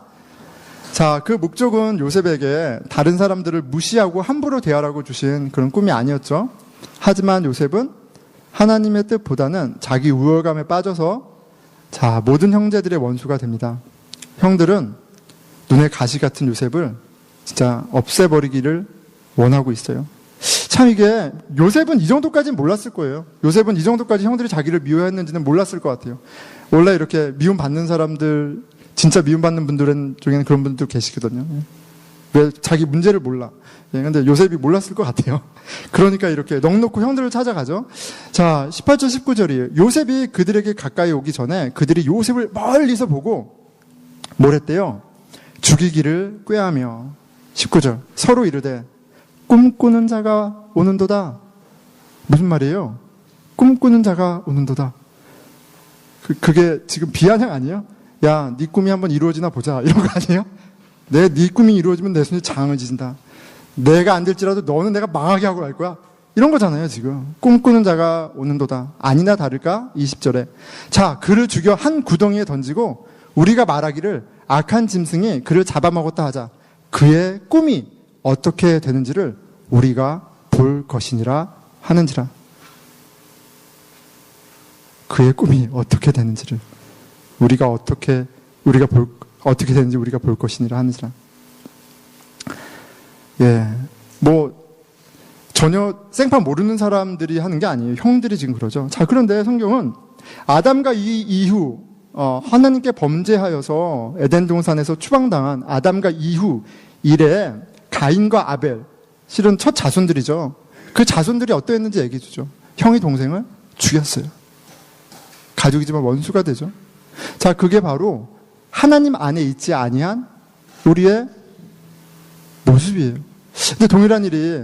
자, 그 목적은 요셉에게 다른 사람들을 무시하고 함부로 대하라고 주신 그런 꿈이 아니었죠. 하지만 요셉은 하나님의 뜻보다는 자기 우월감에 빠져서 모든 형제들의 원수가 됩니다. 형들은 눈에 가시 같은 요셉을 진짜 없애버리기를 원하고 있어요. 참 이게 요셉은 이 정도까지는 몰랐을 거예요. 요셉은 이 정도까지 형들이 자기를 미워했는지는 몰랐을 것 같아요. 원래 이렇게 미움받는 사람들, 진짜 미움받는 분들 중에는 그런 분들도 계시거든요. 왜 자기 문제를 몰라. 근데 요셉이 몰랐을 것 같아요. 그러니까 이렇게 넋놓고 형들을 찾아가죠. 자, 18절 19절이에요. 요셉이 그들에게 가까이 오기 전에 그들이 요셉을 멀리서 보고 뭘 했대요? 죽이기를 꾀하며. 19절 서로 이르되 꿈꾸는 자가 오는도다. 무슨 말이에요? 꿈꾸는 자가 오는도다. 그게 지금 비아냥 아니에요? 야, 네 꿈이 한번 이루어지나 보자. 이런 거 아니에요? 네 꿈이 이루어지면 내 손이 장해진다. 내가 안 될지라도 너는 내가 망하게 하고 갈 거야. 이런 거잖아요, 지금. 꿈꾸는 자가 오는도다. 아니나 다를까? 20절에. 자, 그를 죽여 한 구덩이에 던지고 우리가 말하기를 악한 짐승이 그를 잡아먹었다 하자. 그의 꿈이 어떻게 되는지를 우리가 볼 것이니라 하는지라. 그의 꿈이 어떻게 되는지를 어떻게 되는지 우리가 볼 것이니라 하는지라. 예, 전혀 생판 모르는 사람들이 하는 게 아니에요. 형들이 지금 그러죠. 자, 그런데 성경은 아담과 이후 하나님께 범죄하여서 에덴 동산에서 추방당한 아담과 이후 이래 가인과 아벨, 실은 첫 자손들이죠. 그 자손들이 어떠했는지 얘기해 주죠. 형이 동생을 죽였어요. 가족이지만 원수가 되죠. 자, 그게 바로 하나님 안에 있지 아니한 우리의 모습이에요. 근데 동일한 일이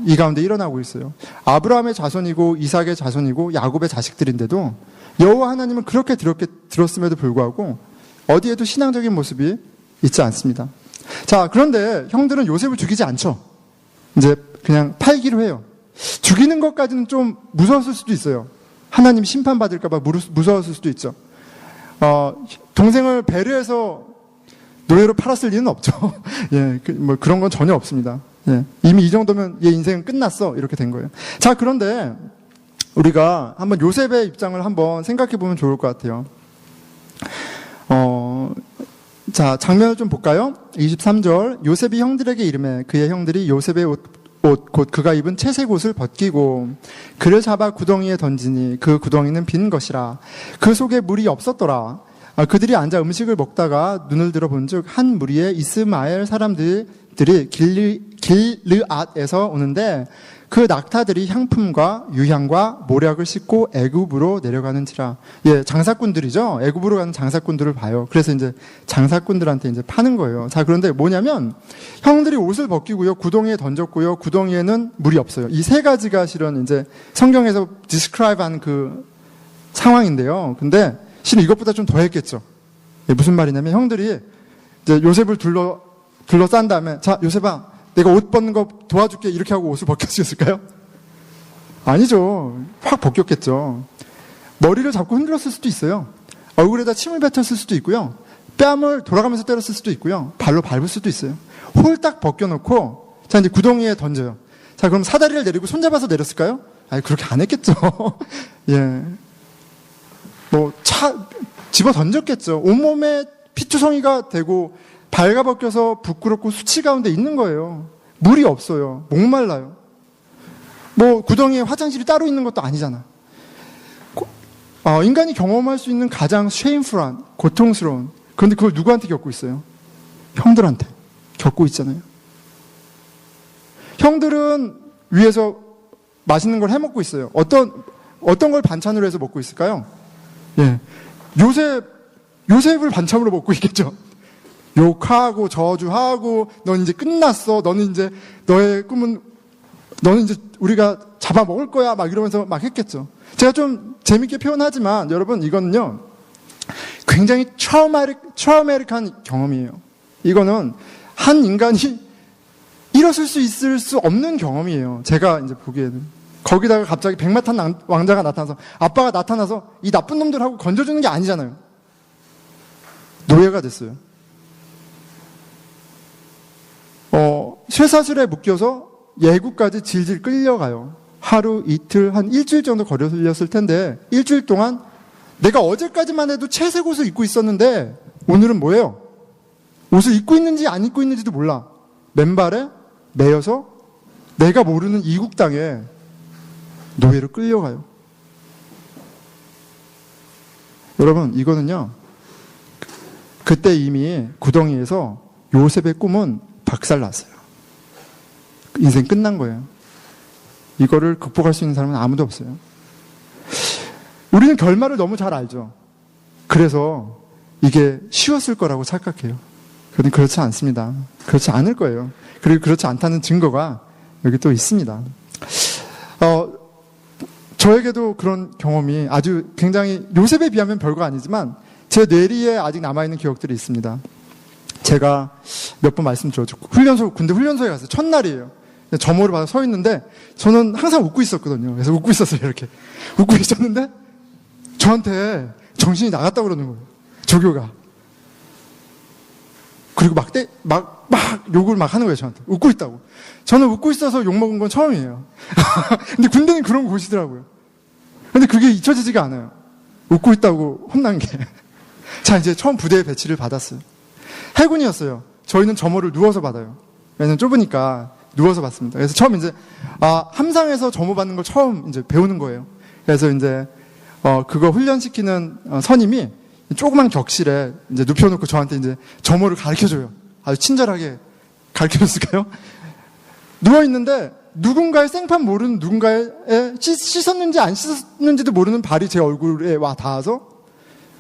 이 가운데 일어나고 있어요. 아브라함의 자손이고 이삭의 자손이고 야곱의 자식들인데도 여호와 하나님은 그렇게 들었음에도 불구하고 어디에도 신앙적인 모습이 있지 않습니다. 자, 그런데 형들은 요셉을 죽이지 않죠. 이제 그냥 팔기로 해요. 죽이는 것까지는 좀 무서웠을 수도 있어요. 하나님 심판받을까 봐 무서웠을 수도 있죠. 동생을 배려해서 노예로 팔았을 리는 없죠. 예, 그런 건 전혀 없습니다. 예, 이미 이 정도면 얘 인생은 끝났어. 이렇게 된 거예요. 자, 그런데 우리가 한번 요셉의 입장을 한번 생각해 보면 좋을 것 같아요. 자, 장면을 좀 볼까요? 23절. 요셉이 형들에게 이르매 그의 형들이 요셉의 옷 곧 그가 입은 채색 옷을 벗기고 그를 잡아 구덩이에 던지니 그 구덩이는 빈 것이라. 그 속에 물이 없었더라. 그들이 앉아 음식을 먹다가 눈을 들어 본즉 한 무리의 이스마엘 사람들이 길르앗에서 오는데 그 낙타들이 향품과 유향과 모략을 싣고 애굽으로 내려가는지라. 예, 장사꾼들이죠. 애굽으로 가는 장사꾼들을 봐요. 그래서 이제 장사꾼들한테 이제 파는 거예요. 자, 그런데 뭐냐면 형들이 옷을 벗기고요, 구덩이에 던졌고요, 구덩이에는 물이 없어요. 이 세 가지가 실은 이제 성경에서 describe한 그 상황인데요. 근데 실은 이것보다 좀 더 했겠죠. 예, 무슨 말이냐면 형들이 이제 요셉을 둘러싼 다음에 자, 요셉아, 내가 옷 벗는 거 도와줄게 이렇게 하고 옷을 벗겨주셨을까요? 아니죠. 확 벗겼겠죠. 머리를 잡고 흔들었을 수도 있어요. 얼굴에다 침을 뱉었을 수도 있고요. 뺨을 돌아가면서 때렸을 수도 있고요. 발로 밟을 수도 있어요. 홀딱 벗겨놓고 자, 이제 구덩이에 던져요. 자, 그럼 사다리를 내리고 손잡아서 내렸을까요? 아니, 그렇게 안 했겠죠. 예. 집어 던졌겠죠. 온몸에 피투성이가 되고 발가 벗겨서 부끄럽고 수치 가운데 있는 거예요. 물이 없어요. 목말라요. 구덩이에 화장실이 따로 있는 것도 아니잖아. 인간이 경험할 수 있는 가장 쉐임풀한, 고통스러운, 그런데 그걸 누구한테 겪고 있어요? 형들한테 겪고 있잖아요. 형들은 위에서 맛있는 걸 해먹고 있어요. 어떤 걸 반찬으로 해서 먹고 있을까요? 예. 요셉을 반찬으로 먹고 있겠죠. 욕하고 저주하고 넌 이제 끝났어. 너는 이제 너는 이제 우리가 잡아먹을 거야. 막 이러면서 막 했겠죠. 제가 좀 재밌게 표현하지만 여러분 이거는요 굉장히 트라우마틱한 경험이에요. 이거는 한 인간이 일었을 수 있을 수 없는 경험이에요. 제가 이제 보기에는. 거기다가 갑자기 백마탄 왕자가 나타나서 아빠가 나타나서 이 나쁜 놈들하고 건져주는 게 아니잖아요. 노예가 됐어요. 쇠사슬에 묶여서 예국까지 질질 끌려가요. 하루, 이틀, 한 일주일 정도 걸렸을 텐데 일주일 동안 내가 어제까지만 해도 채색 옷을 입고 있었는데 오늘은 뭐예요? 옷을 입고 있는지 안 입고 있는지도 몰라. 맨발에 매여서 내가 모르는 이국 땅에 노예로 끌려가요. 여러분, 이거는요, 그때 이미 구덩이에서 요셉의 꿈은 박살났어요. 인생 끝난 거예요. 이거를 극복할 수 있는 사람은 아무도 없어요. 우리는 결말을 너무 잘 알죠. 그래서 이게 쉬웠을 거라고 착각해요. 그런데 그렇지 않습니다. 그렇지 않을 거예요. 그리고 그렇지 않다는 증거가 여기 또 있습니다. 저에게도 그런 경험이 아주 굉장히 요셉에 비하면 별거 아니지만 제 뇌리에 아직 남아있는 기억들이 있습니다. 제가 몇 번 말씀드렸죠. 군대 훈련소에 갔어요. 첫날이에요. 점호를 받아 서 있는데 저는 항상 웃고 있었거든요. 그래서 웃고 있었어요. 이렇게 웃고 있었는데 저한테 정신이 나갔다고 그러는 거예요. 조교가. 그리고 막 욕을 막 하는 거예요. 저한테. 웃고 있다고. 저는 웃고 있어서 욕먹은 건 처음이에요. 근데 군대는 그런 곳이더라고요. 근데 그게 잊혀지지가 않아요. 웃고 있다고 혼난 게. 자, 이제 처음 부대에 배치를 받았어요. 해군이었어요. 저희는 점호를 누워서 받아요. 왜냐면 좁으니까 누워서 받습니다. 그래서 처음 이제, 함상에서 점호 받는 걸 처음 이제 배우는 거예요. 그래서 이제, 그거 훈련시키는 선임이 조그만 격실에 이제 눕혀놓고 저한테 이제 점호를 가르쳐줘요. 아주 친절하게 가르쳐줬을까요? 누워있는데 누군가의 생판 모르는 누군가의 씻었는지 안 씻었는지도 모르는 발이 제 얼굴에 와 닿아서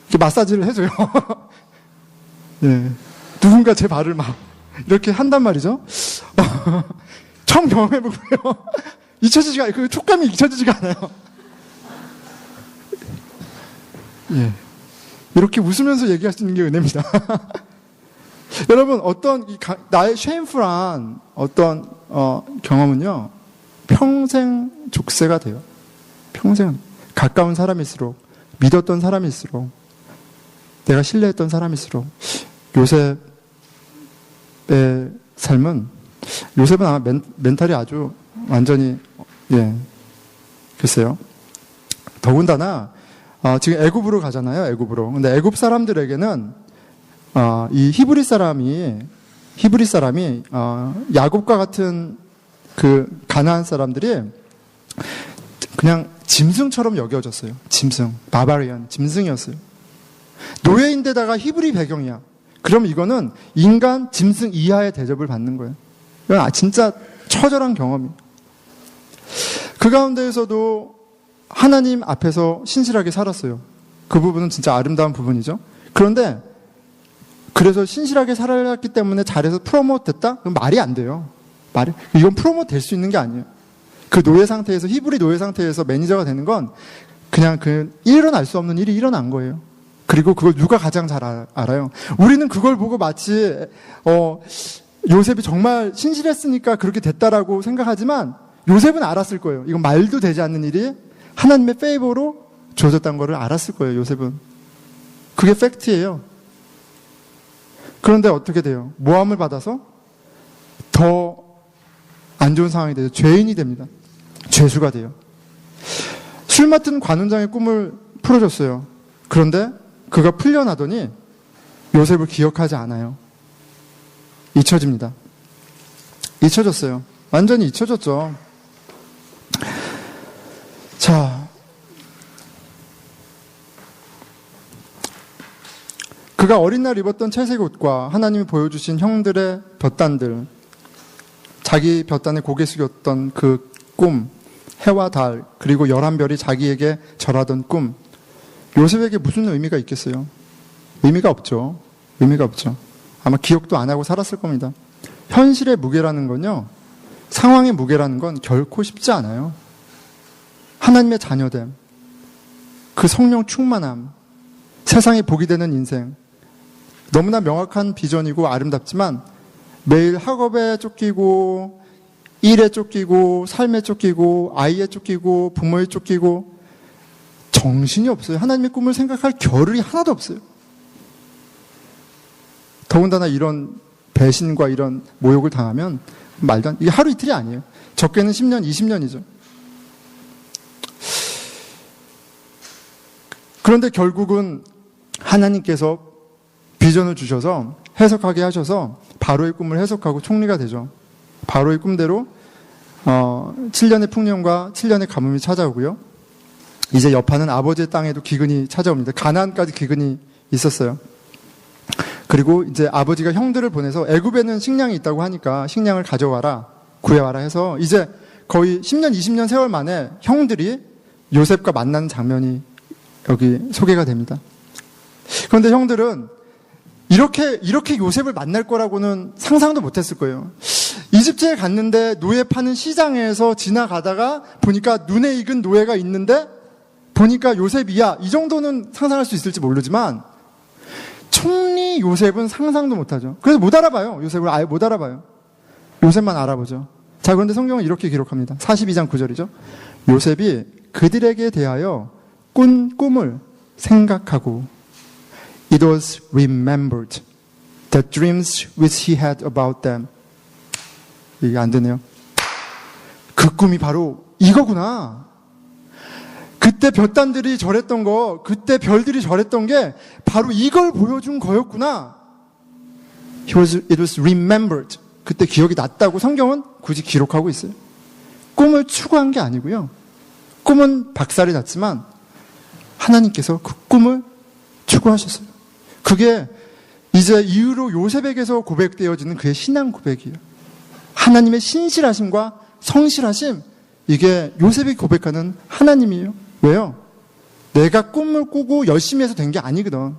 이렇게 마사지를 해줘요. 네. 누군가 제 발을 막 이렇게 한단 말이죠. 처음 경험해보고요. 잊혀지지가, 그 촉감이 잊혀지지가 않아요. 예. 이렇게 웃으면서 얘기할 수 있는 게 은혜입니다. 여러분, 나의 쉐임풀한 어떤, 경험은요, 평생 족쇄가 돼요. 평생. 가까운 사람일수록, 믿었던 사람일수록, 내가 신뢰했던 사람일수록, 요셉의 삶은, 요셉은 아마 멘탈이 아주 완전히, 예, 글쎄요. 더군다나, 지금 애굽으로 가잖아요, 애굽으로. 근데 애굽 사람들에게는, 이 히브리 사람이, 야곱과 같은 그 가나안 사람들이 그냥 짐승처럼 여겨졌어요. 짐승. 바바리안. 짐승이었어요. 노예인데다가 히브리 배경이야. 그럼 이거는 인간 짐승 이하의 대접을 받는 거예요. 이건 진짜 처절한 경험이에요. 그 가운데에서도 하나님 앞에서 신실하게 살았어요. 그 부분은 진짜 아름다운 부분이죠. 그런데 그래서 신실하게 살았기 때문에 잘해서 프로모트 됐다? 그건 말이 안 돼요. 이건 프로모트 될 수 있는 게 아니에요. 그 노예 상태에서, 히브리 노예 상태에서 매니저가 되는 건 그냥 일어날 수 없는 일이 일어난 거예요. 그리고 그걸 누가 가장 잘 알아요? 우리는 그걸 보고 마치, 요셉이 정말 신실했으니까 그렇게 됐다라고 생각하지만 요셉은 알았을 거예요. 이건 말도 되지 않는 일이 하나님의 페이버로 주어졌다는 것을 알았을 거예요, 요셉은. 그게 팩트예요. 그런데 어떻게 돼요? 모함을 받아서 더 안 좋은 상황이 되죠. 죄인이 됩니다. 죄수가 돼요. 술 맡은 관원장의 꿈을 풀어줬어요. 그런데 그가 풀려나더니 요셉을 기억하지 않아요. 잊혀집니다. 잊혀졌어요. 완전히 잊혀졌죠. 자, 그가 어린 날 입었던 채색 옷과 하나님이 보여주신 형들의 볕단들, 자기 볕단에 고개 숙였던 그 꿈, 해와 달, 그리고 11별이 자기에게 절하던 꿈, 요셉에게 무슨 의미가 있겠어요? 의미가 없죠. 의미가 없죠. 아마 기억도 안 하고 살았을 겁니다. 현실의 무게라는 건요, 상황의 무게라는 건 결코 쉽지 않아요. 하나님의 자녀됨, 그 성령 충만함, 세상에 복이 되는 인생, 너무나 명확한 비전이고 아름답지만 매일 학업에 쫓기고 일에 쫓기고 삶에 쫓기고 아이에 쫓기고 부모에 쫓기고 정신이 없어요. 하나님의 꿈을 생각할 겨를이 하나도 없어요. 더군다나 이런 배신과 이런 모욕을 당하면 말도 안, 이게 하루 이틀이 아니에요. 적게는 10년, 20년이죠. 그런데 결국은 하나님께서 비전을 주셔서 해석하게 하셔서 바로의 꿈을 해석하고 총리가 되죠. 바로의 꿈대로 7년의 풍년과 7년의 가뭄이 찾아오고요. 이제 여파는 아버지의 땅에도 기근이 찾아옵니다. 가나안까지 기근이 있었어요. 그리고 이제 아버지가 형들을 보내서 애굽에는 식량이 있다고 하니까 식량을 가져와라, 구해와라 해서 이제 거의 10년, 20년 세월 만에 형들이 요셉과 만나는 장면이 여기 소개가 됩니다. 그런데 형들은 이렇게 요셉을 만날 거라고는 상상도 못했을 거예요. 이집트에 갔는데 노예 파는 시장에서 지나가다가 보니까 눈에 익은 노예가 있는데 보니까 요셉이야. 이 정도는 상상할 수 있을지 모르지만 총리 요셉은 상상도 못하죠. 그래서 못 알아봐요. 요셉을 아예 못 알아봐요. 요셉만 알아보죠. 자, 그런데 성경은 이렇게 기록합니다. 42장 9절이죠. 요셉이 그들에게 대하여 꾼 꿈을 생각하고 It was remembered the dreams which he had about them. 이게 안 되네요. 그 꿈이 바로 이거구나. 그때 볕단들이 저랬던 거, 그때 별들이 저랬던 게 바로 이걸 보여준 거였구나. It was remembered. 그때 기억이 났다고 성경은 굳이 기록하고 있어요. 꿈을 추구한 게 아니고요. 꿈은 박살이 났지만 하나님께서 그 꿈을 추구하셨어요. 그게 이제 이후로 요셉에게서 고백되어지는 그의 신앙 고백이에요. 하나님의 신실하심과 성실하심, 이게 요셉이 고백하는 하나님이에요. 왜요? 내가 꿈을 꾸고 열심히 해서 된 게 아니거든.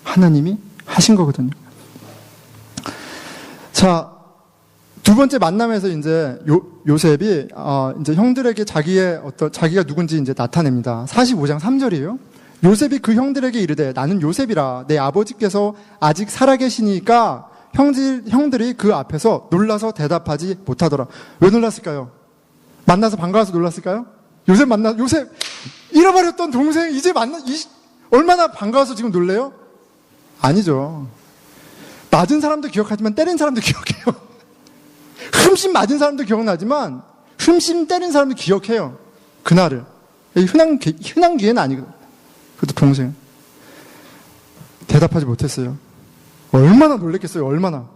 하나님이 하신 거거든요. 자, 두 번째 만남에서 이제 요셉이 이제 형들에게 자기가 누군지 이제 나타냅니다. 45장 3절이에요. 요셉이 그 형들에게 이르되 나는 요셉이라 내 아버지께서 아직 살아계시니까 형들이 그 앞에서 놀라서 대답하지 못하더라. 왜 놀랐을까요? 만나서 반가워서 놀랐을까요? 요셉 잃어버렸던 동생 이제 얼마나 반가워서 지금 놀래요? 아니죠. 맞은 사람도 기억하지만 때린 사람도 기억해요. 흠씬 맞은 사람도 기억나지만 흠씬 때린 사람도 기억해요. 그날을. 흔한 기회는 아니거든. 그것도 동생. 대답하지 못했어요. 얼마나 놀랬겠어요. 얼마나.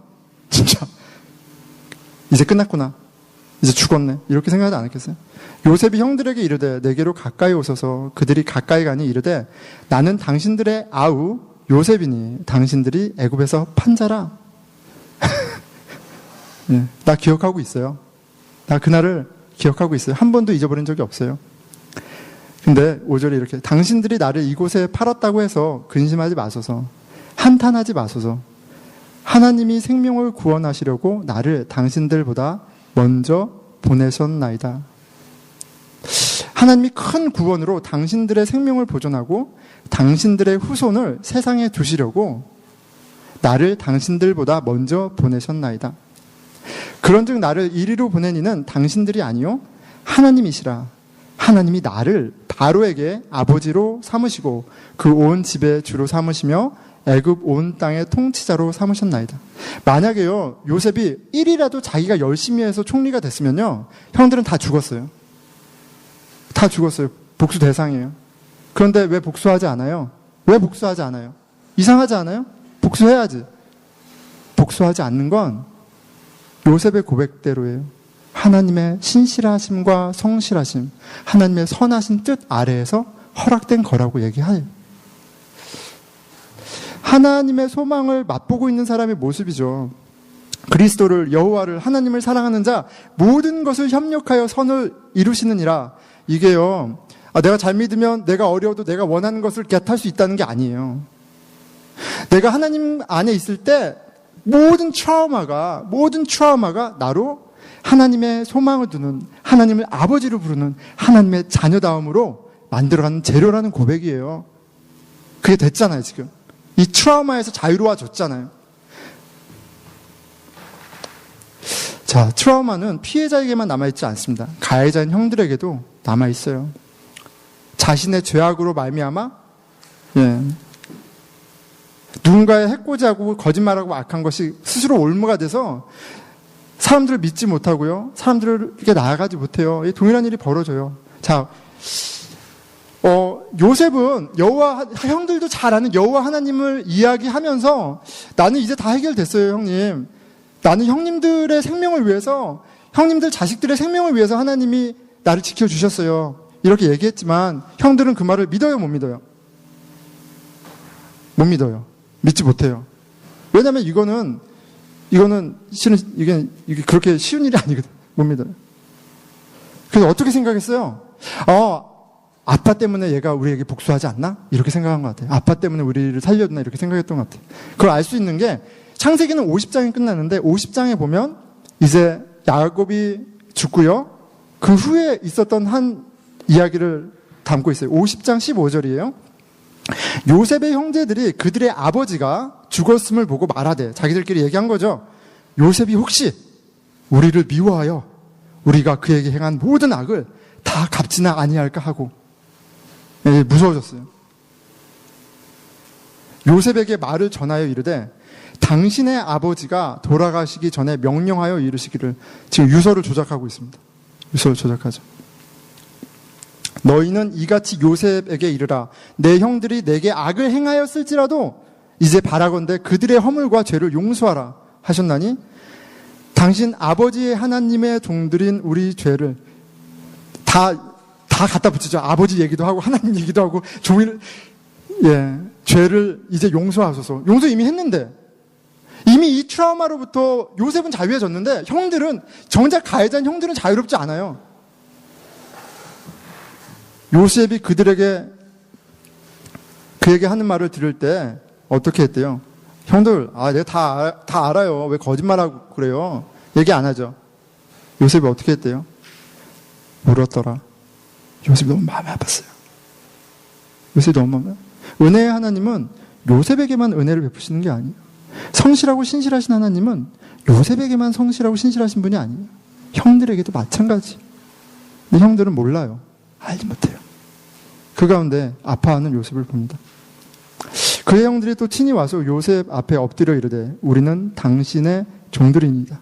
진짜. 이제 끝났구나. 이제 죽었네. 이렇게 생각하지 않았겠어요? 요셉이 형들에게 이르되 내게로 가까이 오소서. 그들이 가까이 가니 이르되 나는 당신들의 아우 요셉이니 당신들이 애굽에서 판자라. 네, 나 기억하고 있어요. 나 그날을 기억하고 있어요. 한 번도 잊어버린 적이 없어요. 근데 5절에 이렇게 당신들이 나를 이곳에 팔았다고 해서 근심하지 마소서. 한탄하지 마소서. 하나님이 생명을 구원하시려고 나를 당신들보다 먼저 보내셨나이다. 하나님이 큰 구원으로 당신들의 생명을 보존하고 당신들의 후손을 세상에 두시려고 나를 당신들보다 먼저 보내셨나이다. 그런즉 나를 이리로 보낸 이는 당신들이 아니요 하나님이시라. 하나님이 나를 바로에게 아버지로 삼으시고 그 온 집의 주로 삼으시며 애굽 온 땅의 통치자로 삼으셨나이다. 만약에요 요셉이 1이라도 자기가 열심히 해서 총리가 됐으면요 형들은 다 죽었어요. 다 죽었어요. 복수 대상이에요. 그런데 왜 복수하지 않아요? 왜 복수하지 않아요? 이상하지 않아요? 복수해야지. 복수하지 않는 건 요셉의 고백대로예요. 하나님의 신실하심과 성실하심, 하나님의 선하신 뜻 아래에서 허락된 거라고 얘기해요. 하나님의 소망을 맛보고 있는 사람의 모습이죠. 그리스도를, 여호와를, 하나님을 사랑하는 자 모든 것을 협력하여 선을 이루시느니라. 이게요 내가 잘 믿으면 내가 어려워도 내가 원하는 것을 겟할 수 있다는 게 아니에요. 내가 하나님 안에 있을 때 모든 트라우마가 나로 하나님의 소망을 두는, 하나님을 아버지로 부르는 하나님의 자녀다움으로 만들어가는 재료라는 고백이에요. 그게 됐잖아요. 지금 이 트라우마에서 자유로워졌잖아요. 자, 트라우마는 피해자에게만 남아있지 않습니다. 가해자인 형들에게도 남아있어요. 자신의 죄악으로 말미암아 누군가의 해코지하고 거짓말하고 악한 것이 스스로 올무가 돼서 사람들을 믿지 못하고요. 사람들에게 나아가지 못해요. 동일한 일이 벌어져요. 자, 요셉은 형들도 잘 아는 여호와 하나님을 이야기하면서 나는 이제 다 해결됐어요, 형님. 나는 형님들의 생명을 위해서 형님들 자식들의 생명을 위해서 하나님이 나를 지켜주셨어요. 이렇게 얘기했지만 형들은 그 말을 믿어요, 못 믿어요? 못 믿어요. 믿지 못해요. 왜냐하면 이거는 실은 이게 그렇게 쉬운 일이 아니거든. 못 믿어요. 그래서 어떻게 생각했어요? 아빠 때문에 얘가 우리에게 복수하지 않나? 이렇게 생각한 것 같아요. 아빠 때문에 우리를 살려줬나? 이렇게 생각했던 것 같아요. 그걸 알 수 있는 게 창세기는 50장이 끝났는데 50장에 보면 이제 야곱이 죽고요. 그 후에 있었던 한 이야기를 담고 있어요. 50장 15절이에요. 요셉의 형제들이 그들의 아버지가 죽었음을 보고 말하되, 자기들끼리 얘기한 거죠. 요셉이 혹시 우리를 미워하여 우리가 그에게 행한 모든 악을 다 갚지나 아니할까 하고 무서워졌어요. 요셉에게 말을 전하여 이르되 당신의 아버지가 돌아가시기 전에 명령하여 이르시기를. 지금 유서를 조작하고 있습니다. 유서를 조작하죠. 너희는 이같이 요셉에게 이르라. 내 형들이 내게 악을 행하였을지라도 이제 바라건대 그들의 허물과 죄를 용서하라 하셨나니 당신 아버지의 하나님의 종들인 우리 죄를 다 갖다 붙이죠. 아버지 얘기도 하고 하나님 얘기도 하고 죄를 이제 용서하소서. 용서 이미 했는데, 이미 이 트라우마로부터 요셉은 자유해졌는데 형들은, 정작 가해자인 형들은 자유롭지 않아요. 요셉이 그에게 하는 말을 들을 때 어떻게 했대요? 형들, 내가 다 알아요. 왜 거짓말하고 그래요? 얘기 안 하죠. 요셉이 어떻게 했대요? 울었더라. 요셉이 너무 마음이 아팠어요. 요셉이 너무 마음이 아팠어요. 은혜의 하나님은 요셉에게만 은혜를 베푸시는 게 아니에요. 성실하고 신실하신 하나님은 요셉에게만 성실하고 신실하신 분이 아니에요. 형들에게도 마찬가지. 근데 형들은 몰라요. 알지 못해요. 그 가운데 아파하는 요셉을 봅니다. 그의 형들이 또 친히 와서 요셉 앞에 엎드려 이르되 우리는 당신의 종들이니이다.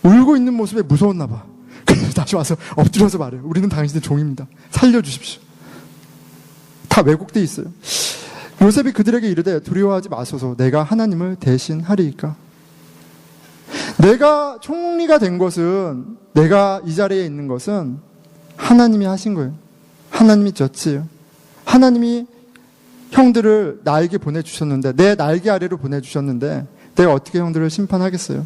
울고 있는 모습에 무서웠나 봐. 그래서 다시 와서 엎드려서 말해요. 우리는 당신의 종입니다. 살려주십시오. 다 왜곡되어 있어요. 요셉이 그들에게 이르되 두려워하지 마소서. 내가 하나님을 대신하리이까. 내가 총리가 된 것은, 내가 이 자리에 있는 것은 하나님이 하신 거예요. 하나님이 졌지요. 하나님이 형들을 나에게 보내주셨는데, 내 날개 아래로 보내주셨는데 내가 어떻게 형들을 심판하겠어요?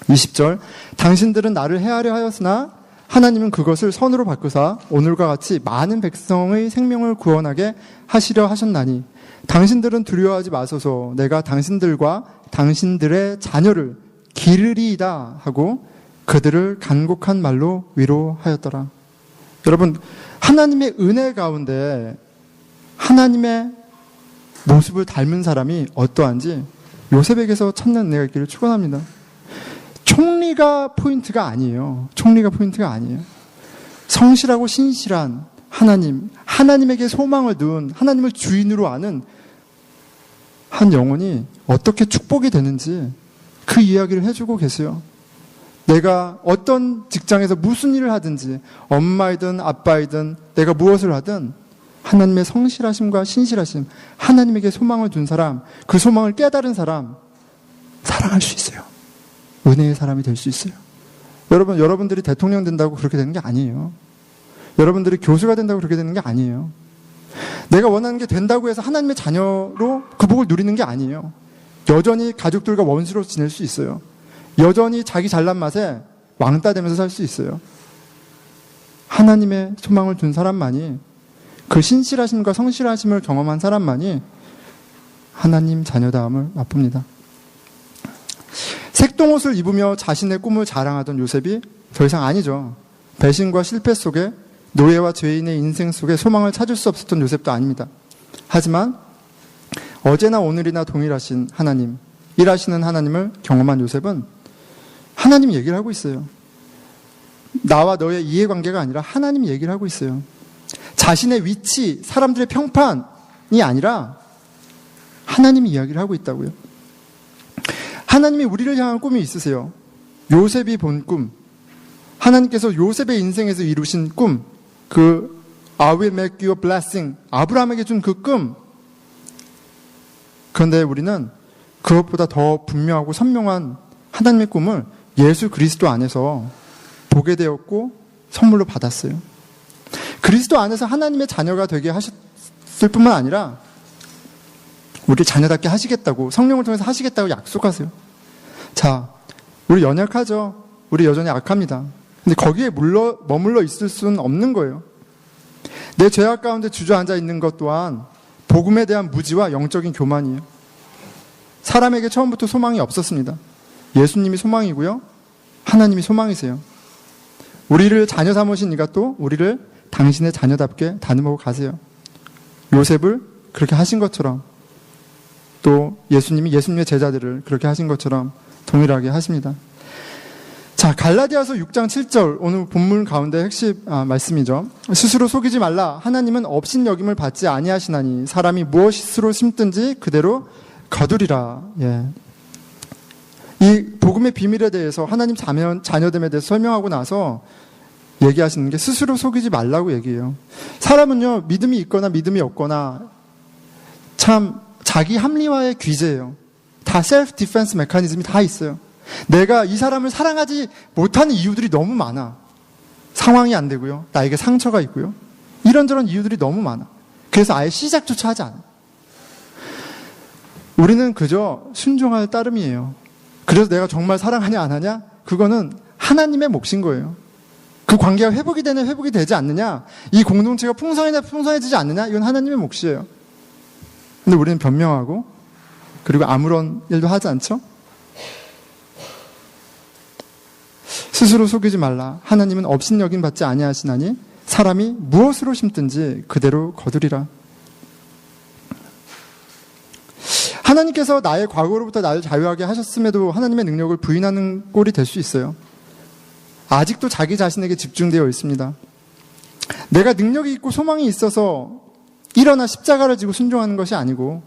20절. 당신들은 나를 해하려 하였으나 하나님은 그것을 선으로 바꾸사 오늘과 같이 많은 백성의 생명을 구원하게 하시려 하셨나니 당신들은 두려워하지 마소서. 내가 당신들과 당신들의 자녀를 기르리이다 하고 그들을 간곡한 말로 위로하였더라. 여러분, 하나님의 은혜 가운데 하나님의 모습을 닮은 사람이 어떠한지 요셉에게서 찾는 은혜가 있기를 축원합니다. 총리가 포인트가 아니에요. 총리가 포인트가 아니에요. 성실하고 신실한 하나님, 하나님에게 소망을 둔, 하나님을 주인으로 아는 한 영혼이 어떻게 축복이 되는지 그 이야기를 해주고 계세요. 내가 어떤 직장에서 무슨 일을 하든지, 엄마이든 아빠이든 내가 무엇을 하든 하나님의 성실하심과 신실하심, 하나님에게 소망을 둔 사람, 그 소망을 깨달은 사람, 사랑할 수 있어요. 은혜의 사람이 될 수 있어요. 여러분들이 대통령 된다고 그렇게 되는 게 아니에요. 여러분들이 교수가 된다고 그렇게 되는 게 아니에요. 내가 원하는 게 된다고 해서 하나님의 자녀로 그 복을 누리는 게 아니에요. 여전히 가족들과 원수로 지낼 수 있어요. 여전히 자기 잘난 맛에 왕따 되면서 살 수 있어요. 하나님의 소망을 둔 사람만이, 그 신실하심과 성실하심을 경험한 사람만이 하나님 자녀다움을 맛봅니다. 색동옷을 입으며 자신의 꿈을 자랑하던 요셉이 더 이상 아니죠. 배신과 실패 속에, 노예와 죄인의 인생 속에 소망을 찾을 수 없었던 요셉도 아닙니다. 하지만 어제나 오늘이나 동일하신 하나님, 일하시는 하나님을 경험한 요셉은 하나님 얘기를 하고 있어요. 나와 너의 이해관계가 아니라 하나님 얘기를 하고 있어요. 자신의 위치, 사람들의 평판이 아니라 하나님이 이야기를 하고 있다고요. 하나님이 우리를 향한 꿈이 있으세요. 요셉이 본 꿈, 하나님께서 요셉의 인생에서 이루신 꿈, 그 I will make you a blessing, 아브라함에게 준 그 꿈. 그런데 우리는 그것보다 더 분명하고 선명한 하나님의 꿈을 예수 그리스도 안에서 보게 되었고 선물로 받았어요. 그리스도 안에서 하나님의 자녀가 되게 하셨을 뿐만 아니라 우리 자녀답게 하시겠다고, 성령을 통해서 하시겠다고 약속하세요. 자, 우리 연약하죠. 우리 여전히 악합니다. 근데 거기에 머물러 있을 수는 없는 거예요. 내 죄악 가운데 주저앉아 있는 것 또한 복음에 대한 무지와 영적인 교만이에요. 사람에게 처음부터 소망이 없었습니다. 예수님이 소망이고요. 하나님이 소망이세요. 우리를 자녀 삼으신 이가 또 우리를 당신의 자녀답게 다듬어 가세요. 요셉을 그렇게 하신 것처럼 또 예수님이 예수님의 제자들을 그렇게 하신 것처럼 동일하게 하십니다. 자, 갈라디아서 6장 7절 오늘 본문 가운데 핵심 말씀이죠. 스스로 속이지 말라. 하나님은 업신여김을 받지 아니하시나니 사람이 무엇으로 심든지 그대로 거두리라. 예. 이 복음의 비밀에 대해서 하나님 자녀됨에 대해서 설명하고 나서 얘기하시는 게 스스로 속이지 말라고 얘기해요. 사람은요, 믿음이 있거나 믿음이 없거나 참 자기 합리화의 귀재예요. 다 셀프 디펜스 메커니즘이 다 있어요. 내가 이 사람을 사랑하지 못하는 이유들이 너무 많아. 상황이 안 되고요. 나에게 상처가 있고요. 이런저런 이유들이 너무 많아. 그래서 아예 시작조차 하지 않아. 우리는 그저 순종할 따름이에요. 그래서 내가 정말 사랑하냐 안 하냐? 그거는 하나님의 몫인 거예요. 그 관계가 회복이 되냐 회복이 되지 않느냐? 이 공동체가 풍성해지냐 풍성해지지 않느냐? 이건 하나님의 몫이에요. 근데 우리는 변명하고 그리고 아무런 일도 하지 않죠? 스스로 속이지 말라. 하나님은 업신여김 받지 아니하시나니 사람이 무엇으로 심든지 그대로 거두리라. 하나님께서 나의 과거로부터 나를 자유하게 하셨음에도 하나님의 능력을 부인하는 꼴이 될 수 있어요. 아직도 자기 자신에게 집중되어 있습니다. 내가 능력이 있고 소망이 있어서 일어나 십자가를 지고 순종하는 것이 아니고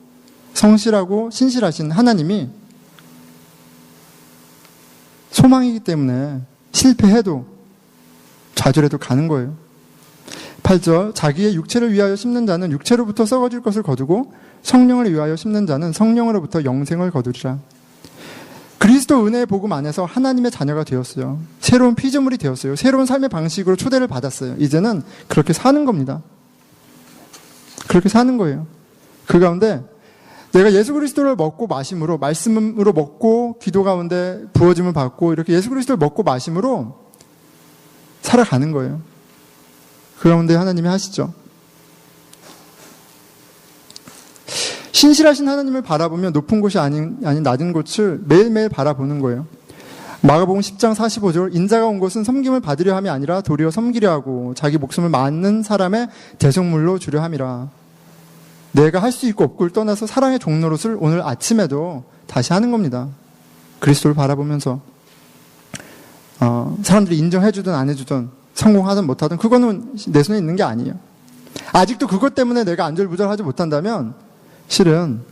성실하고 신실하신 하나님이 소망이기 때문에 실패해도 좌절해도 가는 거예요. 8절 자기의 육체를 위하여 심는 자는 육체로부터 썩어질 것을 거두고 성령을 위하여 심는 자는 성령으로부터 영생을 거두리라. 그리스도 은혜의 복음 안에서 하나님의 자녀가 되었어요. 새로운 피조물이 되었어요. 새로운 삶의 방식으로 초대를 받았어요. 이제는 그렇게 사는 겁니다. 그렇게 사는 거예요. 그 가운데 내가 예수 그리스도를 먹고 마심으로, 말씀으로 먹고 기도 가운데 부어짐을 받고 이렇게 예수 그리스도를 먹고 마심으로 살아가는 거예요. 그 가운데 하나님이 하시죠. 신실하신 하나님을 바라보며 높은 곳이 아닌 낮은 곳을 매일매일 바라보는 거예요. 마가복음 10장 45절 인자가 온 것은 섬김을 받으려 함이 아니라 도리어 섬기려 하고 자기 목숨을 많은 사람의 대속물로 주려 함이라. 내가 할 수 있고 없고를 떠나서 사랑의 종노릇을 오늘 아침에도 다시 하는 겁니다. 그리스도를 바라보면서 사람들이 인정해주든 안 해주든 성공하든 못하든 그거는 내 손에 있는 게 아니에요. 아직도 그것 때문에 내가 안절부절하지 못한다면 실은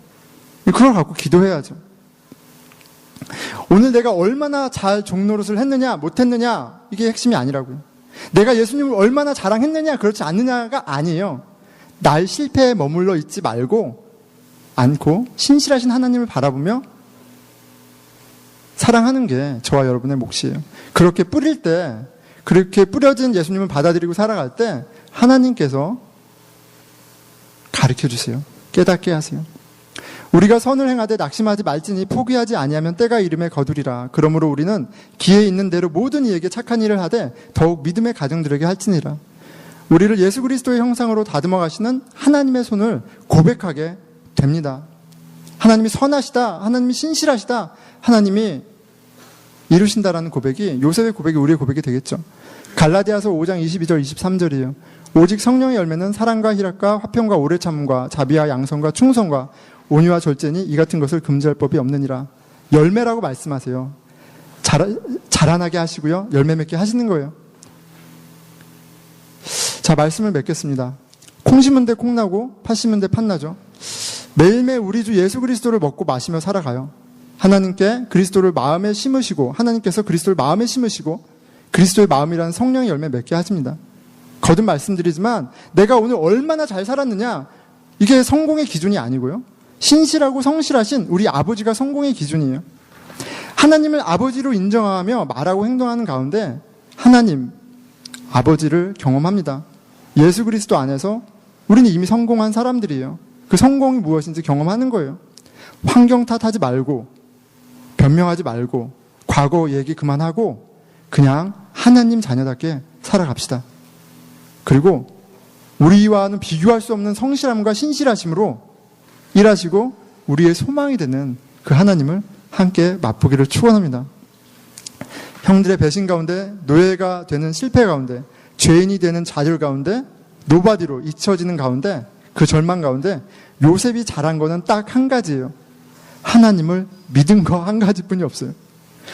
그걸 갖고 기도해야죠. 오늘 내가 얼마나 잘 종노릇을 했느냐 못했느냐 이게 핵심이 아니라고요. 내가 예수님을 얼마나 자랑했느냐 그렇지 않느냐가 아니에요. 날 실패에 머물러 있지 않고 신실하신 하나님을 바라보며 사랑하는 게 저와 여러분의 몫이에요. 그렇게 그렇게 뿌려진 예수님을 받아들이고 살아갈 때 하나님께서 가르쳐 주세요. 깨닫게 하세요. 우리가 선을 행하되 낙심하지 말지니 포기하지 아니하면 때가 이름에 거두리라. 그러므로 우리는 기회 있는 대로 모든 이에게 착한 일을 하되 더욱 믿음의 가정들에게 할지니라. 우리를 예수 그리스도의 형상으로 다듬어 가시는 하나님의 손을 고백하게 됩니다. 하나님이 선하시다, 하나님이 신실하시다, 하나님이 이루신다라는 고백이 요셉의 고백이 우리의 고백이 되겠죠. 갈라디아서 5장 22절 23절이에요. 오직 성령의 열매는 사랑과 희락과 화평과 오래 참음과 자비와 양선과 충성과 온유와 절제니 이 같은 것을 금지할 법이 없느니라. 열매라고 말씀하세요. 자라나게 하시고요. 열매 맺게 하시는 거예요. 자, 말씀을 맺겠습니다. 콩 심은 데 콩 나고 팥 심은 데 팥 나죠. 매일매일 우리 주 예수 그리스도를 먹고 마시며 살아가요. 하나님께 그리스도를 마음에 심으시고 하나님께서 그리스도를 마음에 심으시고 그리스도의 마음이라는 성령의 열매 맺게 하십니다. 거듭 말씀드리지만 내가 오늘 얼마나 잘 살았느냐 이게 성공의 기준이 아니고요. 신실하고 성실하신 우리 아버지가 성공의 기준이에요. 하나님을 아버지로 인정하며 말하고 행동하는 가운데 하나님, 아버지를 경험합니다. 예수 그리스도 안에서 우리는 이미 성공한 사람들이에요. 그 성공이 무엇인지 경험하는 거예요. 환경 탓하지 말고, 변명하지 말고, 과거 얘기 그만하고 그냥 하나님 자녀답게 살아갑시다. 그리고 우리와는 비교할 수 없는 성실함과 신실하심으로 일하시고 우리의 소망이 되는 그 하나님을 함께 맛보기를 축원합니다. 형들의 배신 가운데, 노예가 되는 실패 가운데, 죄인이 되는 좌절 가운데, 노바디로 잊혀지는 가운데, 그 절망 가운데 요셉이 잘한 거는 딱 한 가지예요. 하나님을 믿은 거 한 가지뿐이 없어요.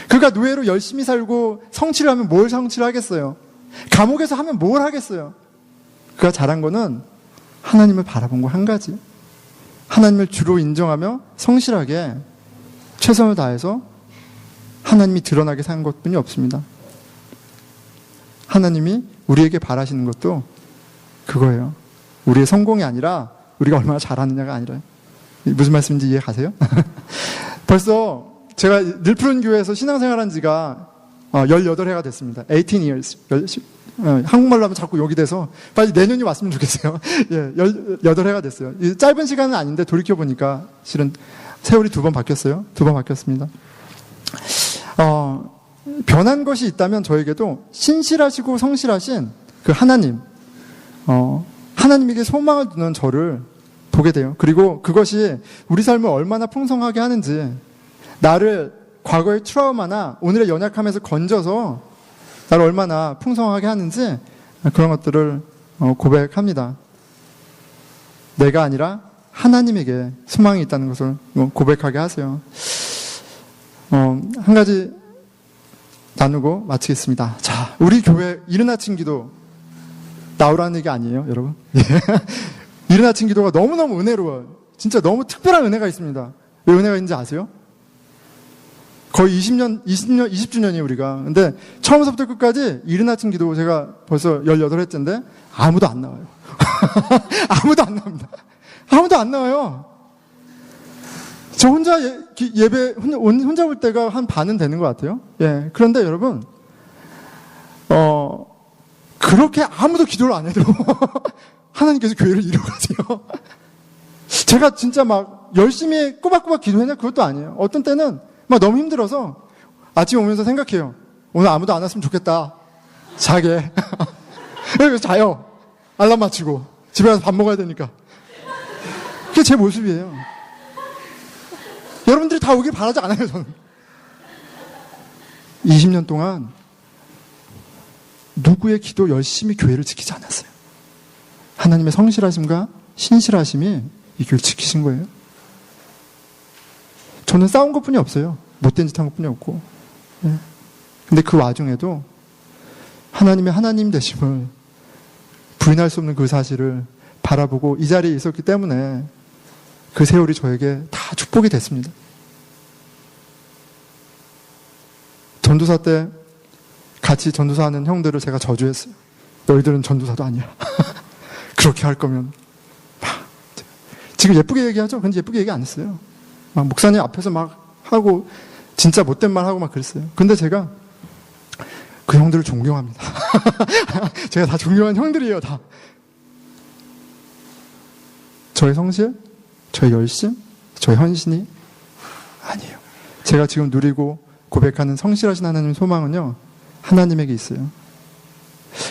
그가 노예로 열심히 살고 성취를 하면 뭘 성취를 하겠어요? 감옥에서 하면 뭘 하겠어요? 그가 잘한 거는 하나님을 바라본 거 한 가지. 하나님을 주로 인정하며 성실하게 최선을 다해서 하나님이 드러나게 산 것뿐이 없습니다. 하나님이 우리에게 바라시는 것도 그거예요. 우리의 성공이 아니라 우리가 얼마나 잘하느냐가 아니라. 무슨 말씀인지 이해 가세요? 벌써 제가 늘 푸른 교회에서 신앙생활한 지가 18해가 됐습니다. 18 years. 한국말로 하면 자꾸 여기 돼서 빨리 내년이 왔으면 좋겠어요. 예, 18해가 됐어요. 짧은 시간은 아닌데 돌이켜보니까 실은 세월이 2번 바뀌었어요. 2번 바뀌었습니다. 변한 것이 있다면 저에게도 신실하시고 성실하신 그 하나님, 하나님에게 소망을 두는 저를 보게 돼요. 그리고 그것이 우리 삶을 얼마나 풍성하게 하는지, 나를 과거의 트라우마나 오늘의 연약함에서 건져서 나를 얼마나 풍성하게 하는지 그런 것들을 고백합니다. 내가 아니라 하나님에게 소망이 있다는 것을 고백하게 하세요. 한 가지 나누고 마치겠습니다. 자, 우리 교회 이른 아침 기도 나오라는 얘기 아니에요, 여러분? 이른 아침 기도가 너무너무 은혜로워요. 진짜 너무 특별한 은혜가 있습니다. 왜 은혜가 있는지 아세요? 거의 20주년이에요, 우리가. 근데 처음부터 끝까지 이른 아침 기도 제가 벌써 18회째인데 아무도 안 나와요. 아무도 안 나옵니다. 아무도 안 나와요. 저 혼자 예배, 혼자 볼 때가 한 반은 되는 것 같아요. 예. 그런데 여러분, 그렇게 아무도 기도를 안 해도 하나님께서 교회를 이루어가세요. 제가 진짜 막 열심히 꼬박꼬박 기도했냐? 그것도 아니에요. 어떤 때는 막 너무 힘들어서 아침에 오면서 생각해요. 오늘 아무도 안 왔으면 좋겠다. 자게. 그래서 자요. 알람 맞추고. 집에 가서 밥 먹어야 되니까. 그게 제 모습이에요. 여러분들이 다 오길 바라지 않아요, 저는. 20년 동안 누구의 기도 열심히 교회를 지키지 않았어요. 하나님의 성실하심과 신실하심이 이 교회를 지키신 거예요. 저는 싸운 것뿐이 없어요. 못된 짓 한 것뿐이 없고. 예. 근데 그 와중에도 하나님의 하나님 되심을 부인할 수 없는 그 사실을 바라보고 이 자리에 있었기 때문에 그 세월이 저에게 다 축복이 됐습니다. 전도사 때 같이 전도사하는 형들을 제가 저주했어요. 너희들은 전도사도 아니야. 그렇게 할 거면 지금 예쁘게 얘기하죠? 근데 예쁘게 얘기 안 했어요. 막 목사님 앞에서 막 하고 진짜 못된 말 하고 막 그랬어요. 근데 제가 그 형들을 존경합니다. 제가 다 존경한 형들이에요, 다. 저의 성실, 저의 열심, 저의 헌신이 아니에요. 제가 지금 누리고 고백하는 성실하신 하나님의 소망은요, 하나님에게 있어요.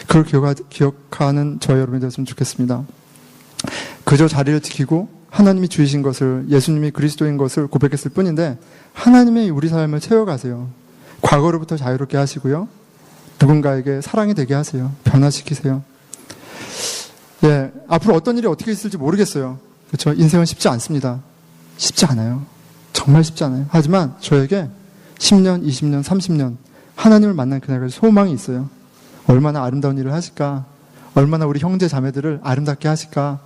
그걸 기억하는 저희 여러분이 되었으면 좋겠습니다. 그저 자리를 지키고 하나님이 주이신 것을, 예수님이 그리스도인 것을 고백했을 뿐인데 하나님이 우리 삶을 채워가세요. 과거로부터 자유롭게 하시고요. 누군가에게 사랑이 되게 하세요. 변화시키세요. 예, 앞으로 어떤 일이 어떻게 있을지 모르겠어요. 그렇죠? 인생은 쉽지 않습니다. 쉽지 않아요. 정말 쉽지 않아요. 하지만 저에게 10년, 20년, 30년 하나님을 만난 그날까지 소망이 있어요. 얼마나 아름다운 일을 하실까? 얼마나 우리 형제 자매들을 아름답게 하실까?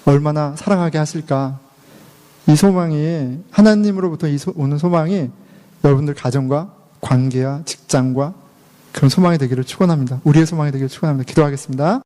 얼마나 사랑하게 하실까? 이 소망이, 하나님으로부터 오는 소망이 여러분들 가정과 관계와 직장과 그런 소망이 되기를 축원합니다. 우리의 소망이 되기를 축원합니다. 기도하겠습니다.